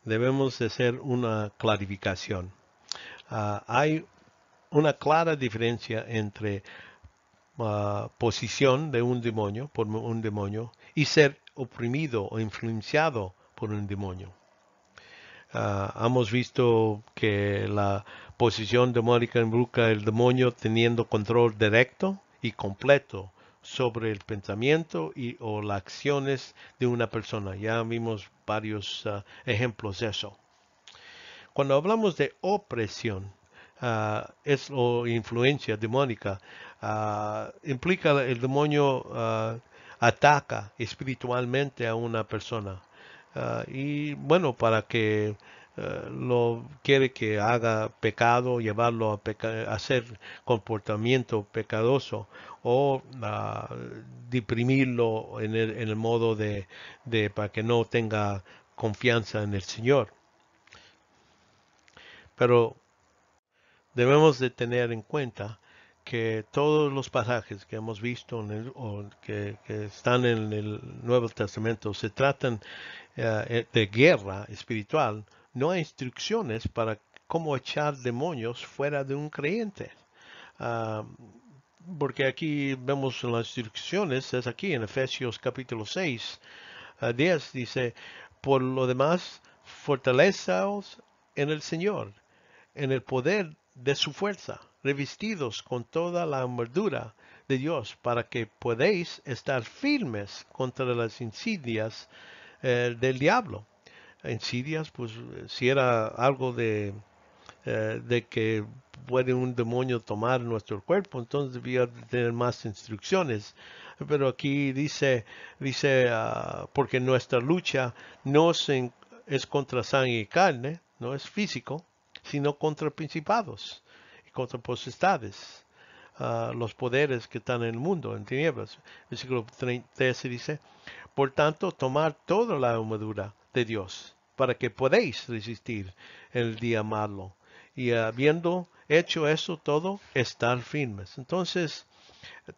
Debemos de hacer una clarificación. Hay una clara diferencia entre posición de un demonio, por un demonio, y ser oprimido o influenciado por un demonio. Hemos visto que la posición demónica involucra el demonio teniendo control directo y completo sobre el pensamiento o las acciones de una persona. Ya vimos varios ejemplos de eso. Cuando hablamos de opresión, o influencia demónica, implica el demonio ataca espiritualmente a una persona. Y bueno, para que lo quiere que haga pecado, llevarlo a hacer comportamiento pecadoso o deprimirlo en el modo de para que no tenga confianza en el Señor. Pero debemos de tener en cuenta que todos los pasajes que hemos visto o que están en el Nuevo Testamento se tratan de guerra espiritual. No hay instrucciones para cómo echar demonios fuera de un creyente. Ah, porque aquí vemos las instrucciones, es aquí en Efesios capítulo 6, 10, dice, por lo demás, fortaleceos en el Señor, en el poder de su fuerza, revestidos con toda la armadura de Dios, para que podáis estar firmes contra las insidias del diablo. Insidias, pues si era algo de que puede un demonio tomar nuestro cuerpo, entonces debía tener más instrucciones. Pero aquí dice, porque nuestra lucha no es contra sangre y carne, no es físico, sino contra principados y contra potestades, los poderes que están en el mundo, en tinieblas. Versículo 13 dice, por tanto, tomar toda la armadura de Dios para que podáis resistir el día malo. Y habiendo hecho eso todo, estar firmes. Entonces,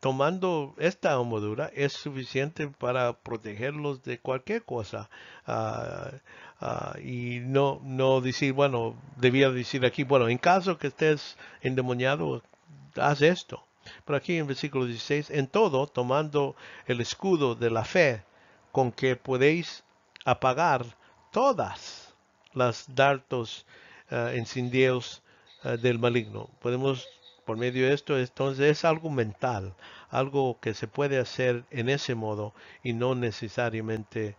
tomando esta armadura es suficiente para protegerlos de cualquier cosa. Ah, y no decir, bueno, debía decir aquí, bueno, en caso que estés endemoniado, haz esto. Pero aquí en versículo 16, en todo, tomando el escudo de la fe, con que podéis apagar todas las dardos encendidos del maligno. Podemos, por medio de esto, entonces es algo mental, algo que se puede hacer en ese modo y no necesariamente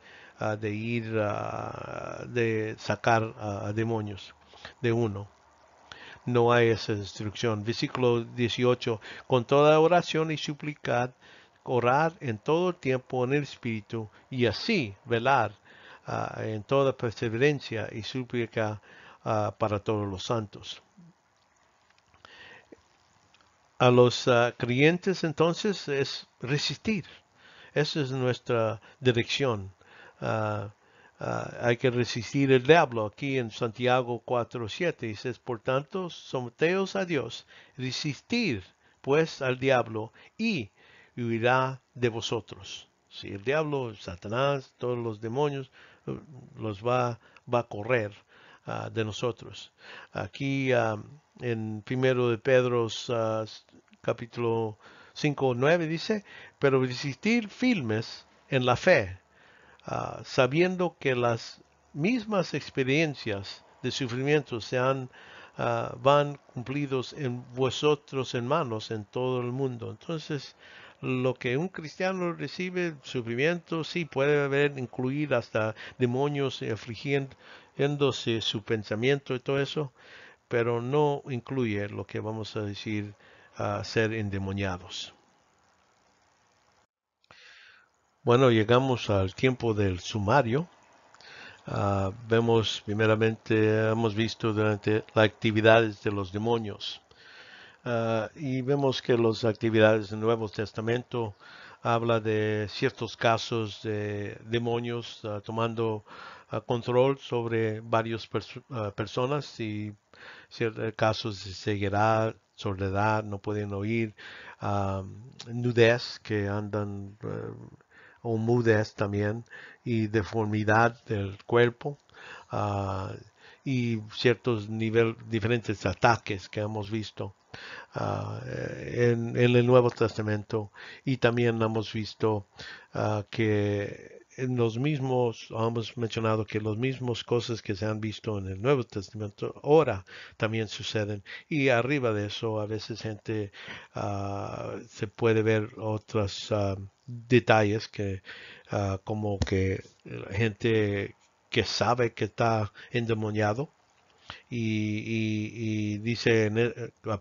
de ir de sacar a demonios de uno. No hay esa instrucción. Versículo 18. Con toda oración y suplicad, orar en todo tiempo en el Espíritu y así velar en toda perseverancia y súplica para todos los santos. A los creyentes entonces es resistir. Esa es nuestra dirección. Ah, hay que resistir el diablo. Aquí en Santiago 4:7 dice, por tanto, someteos a Dios, resistir pues al diablo y huirá de vosotros. Si el diablo, Satanás, todos los demonios, los va a correr de nosotros. Aquí en primero de Pedro capítulo 5:9 dice, pero resistir firmes en la fe, sabiendo que las mismas experiencias de sufrimiento van cumplidos en vosotros hermanos en todo el mundo. Entonces, lo que un cristiano recibe, sufrimiento, sí puede haber, incluir hasta demonios afligiéndose su pensamiento y todo eso, pero no incluye lo que vamos a decir ser endemoniados. Bueno, llegamos al tiempo del sumario. Vemos primeramente, hemos visto durante las actividades de los demonios. Y vemos que las actividades del Nuevo Testamento habla de ciertos casos de demonios tomando control sobre varias personas y ciertos casos de ceguera, soledad, no pueden oír, nudez, que andan, o mudez también, y deformidad del cuerpo, uh, y ciertos diferentes ataques que hemos visto en el Nuevo Testamento. Y también hemos visto que en los mismos, hemos mencionado que las mismas cosas que se han visto en el Nuevo Testamento ahora también suceden. Y arriba de eso, a veces gente se puede ver otros detalles que como que la gente que sabe que está endemoniado y dice,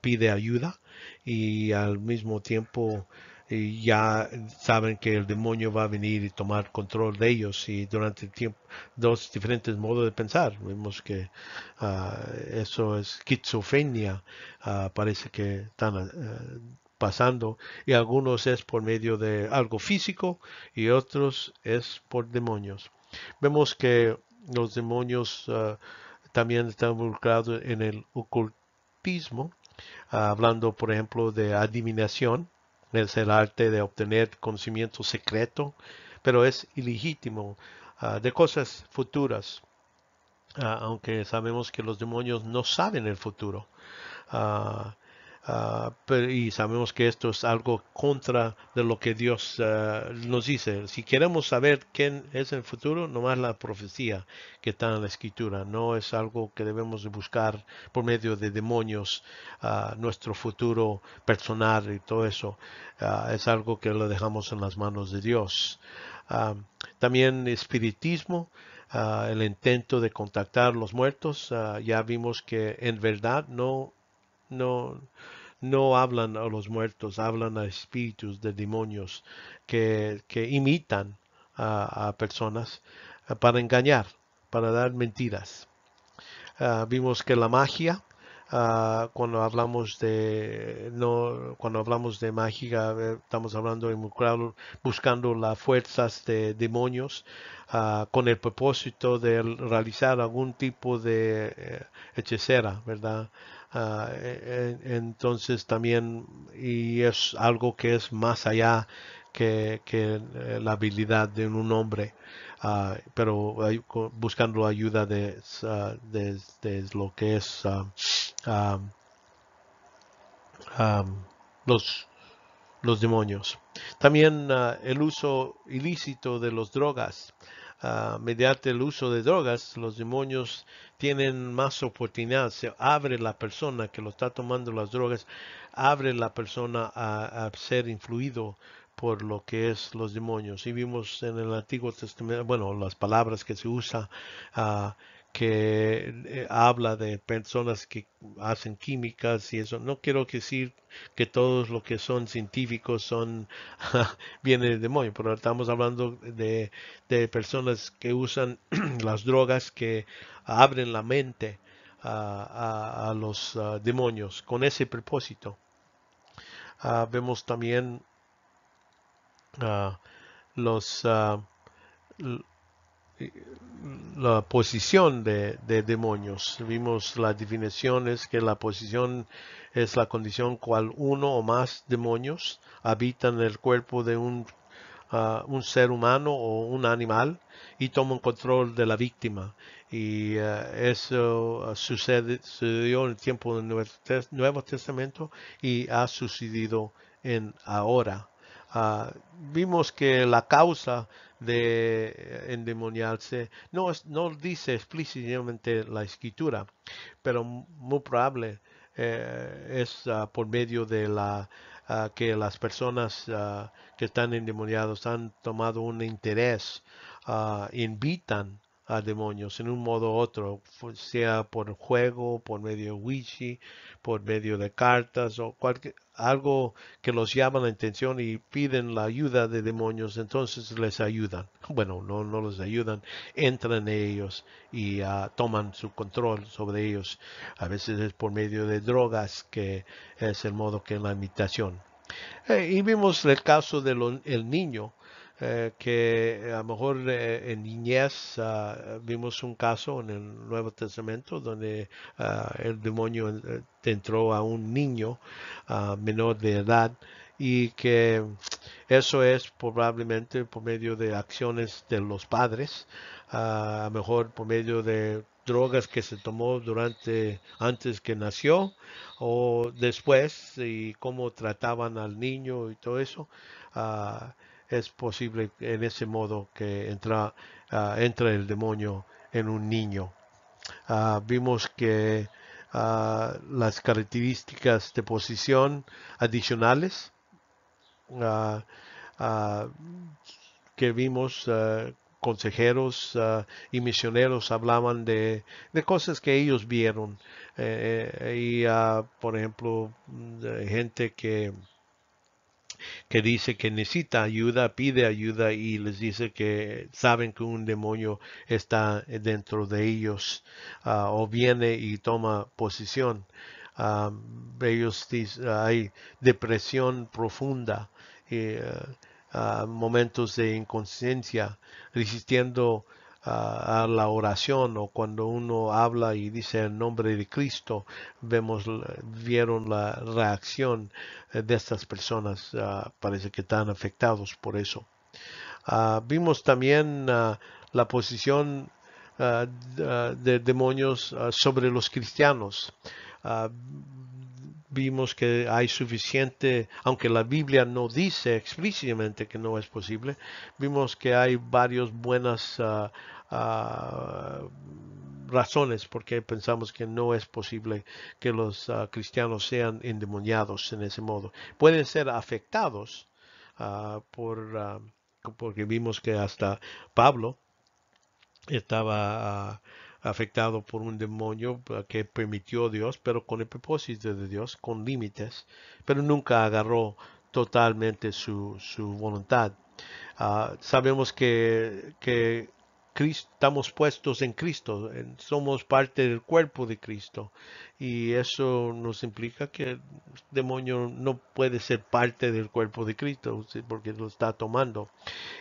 pide ayuda y al mismo tiempo y ya saben que el demonio va a venir y tomar control de ellos y durante el tiempo dos diferentes modos de pensar. Vemos que eso es esquizofrenia, parece que están pasando y algunos es por medio de algo físico y otros es por demonios. Vemos que los demonios también están involucrados en el ocultismo, hablando por ejemplo de adivinación, es el arte de obtener conocimiento secreto, pero es ilegítimo, de cosas futuras, aunque sabemos que los demonios no saben el futuro. Ah, y sabemos que esto es algo contra de lo que Dios nos dice. Si queremos saber quién es el futuro, nomás la profecía que está en la escritura. No es algo que debemos de buscar por medio de demonios, nuestro futuro personal y todo eso. Es algo que lo dejamos en las manos de Dios. Ah, También espiritismo. El intento de contactar a los muertos, ya vimos que en verdad no, no hablan a los muertos, hablan a espíritus de demonios que imitan a personas para engañar, para dar mentiras. Vimos que la magia, cuando hablamos de no, cuando hablamos de magia, estamos hablando de buscando las fuerzas de demonios con el propósito de realizar algún tipo de hechicera, ¿verdad? Entonces también, y es algo que es más allá que la habilidad de un hombre, pero buscando ayuda de lo que es um, um, los, los demonios. También el uso ilícito de las drogas. Mediante el uso de drogas, los demonios tienen más oportunidad. Se abre la persona que lo está tomando las drogas, abre la persona a ser influido por lo que es los demonios. Y vimos en el Antiguo Testamento, bueno, las palabras que se usa, que habla de personas que hacen químicas y eso. No quiero decir que todos los que son científicos son viene del demonio, pero estamos hablando de personas que usan las drogas que abren la mente a los demonios con ese propósito. Vemos también los la posición de demonios. Vimos las definiciones que la posición es la condición cual uno o más demonios habitan en el cuerpo de un ser humano o un animal y toman control de la víctima. Y eso sucedió en el tiempo del Nuevo Testamento y ha sucedido en ahora. Vimos que la causa de endemoniarse no dice explícitamente la escritura, pero muy probable es por medio de que las personas que están endemoniados han tomado un interés, invitan a demonios en un modo u otro, sea por juego, por medio de Ouija, por medio de cartas o algo que los llama la atención y piden la ayuda de demonios, entonces les ayudan. Bueno, no les ayudan, entran en ellos y toman su control sobre ellos. A veces es por medio de drogas, que es el modo que en la imitación. Y vimos el caso del niño, que a lo mejor en niñez vimos un caso en el Nuevo Testamento donde el demonio entró a un niño menor de edad y que eso es probablemente por medio de acciones de los padres, a lo mejor por medio de drogas que se tomó antes que nació o después y cómo trataban al niño y todo eso. ah, es posible en ese modo que entra el demonio en un niño. Vimos que las características de posición adicionales ah, ah, que vimos, consejeros y misioneros hablaban de cosas que ellos vieron, y por ejemplo de gente que que dice que necesita ayuda, pide ayuda y les dice que saben que un demonio está dentro de ellos, o viene y toma posición. Ah, ellos dicen, hay depresión profunda, momentos de inconsciencia, resistiendo a la oración, o cuando uno habla y dice el nombre de Cristo, vieron la reacción de estas personas. Parece que están afectados por eso. Vimos también la posición de demonios sobre los cristianos. Ah, Vimos que hay suficiente, aunque la Biblia no dice explícitamente que no es posible, vimos que hay varias buenas ah, razones por qué pensamos que no es posible que los cristianos sean endemoniados en ese modo. Pueden ser afectados porque vimos que hasta Pablo estaba afectado por un demonio que permitió Dios, pero con el propósito de Dios, con límites, pero nunca agarró totalmente su voluntad. Sabemos que estamos puestos en Cristo, somos parte del cuerpo de Cristo, y eso nos implica que el demonio no puede ser parte del cuerpo de Cristo, ¿sí? Porque lo está tomando.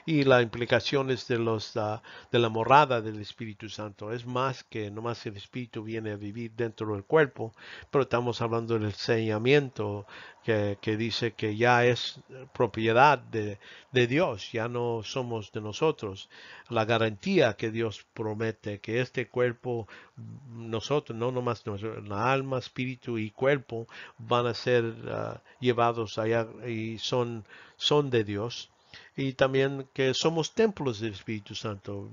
Y las implicaciones de la morada del Espíritu Santo es más que nomás el Espíritu viene a vivir dentro del cuerpo, pero estamos hablando del enseñamiento que dice que ya es propiedad de Dios, ya no somos de nosotros. La garantía que Dios promete que este cuerpo, nosotros, no nomás nosotros, la alma, espíritu y cuerpo van a ser llevados allá y son de Dios. Y también que somos templos del Espíritu Santo.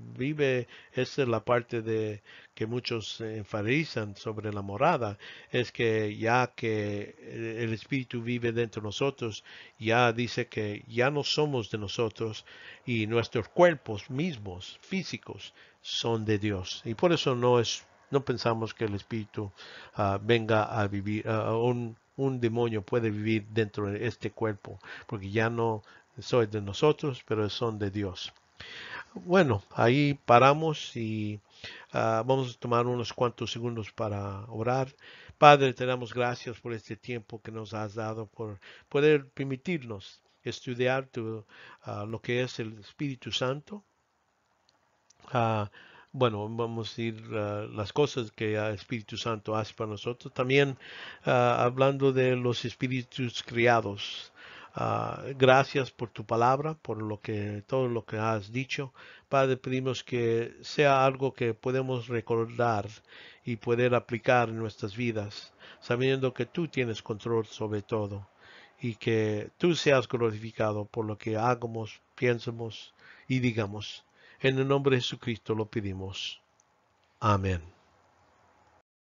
Esta es la parte de que muchos enfatizan sobre la morada, es que ya que el Espíritu vive dentro de nosotros, ya dice que ya no somos de nosotros y nuestros cuerpos mismos, físicos, son de Dios. Y por eso no pensamos que el Espíritu venga a vivir, un demonio puede vivir dentro de este cuerpo, porque ya no soy de nosotros, pero son de Dios. Bueno, ahí paramos y vamos a tomar unos cuantos segundos para orar. Padre, te damos gracias por este tiempo que nos has dado, por poder permitirnos estudiar lo que es el Espíritu Santo. Ah, bueno, vamos a ir las cosas que el Espíritu Santo hace para nosotros. También hablando de los espíritus criados. Gracias por tu palabra, por todo lo que has dicho. Padre, pedimos que sea algo que podemos recordar y poder aplicar en nuestras vidas, sabiendo que tú tienes control sobre todo y que tú seas glorificado por lo que hagamos, piensemos y digamos. En el nombre de Jesucristo lo pedimos. Amén.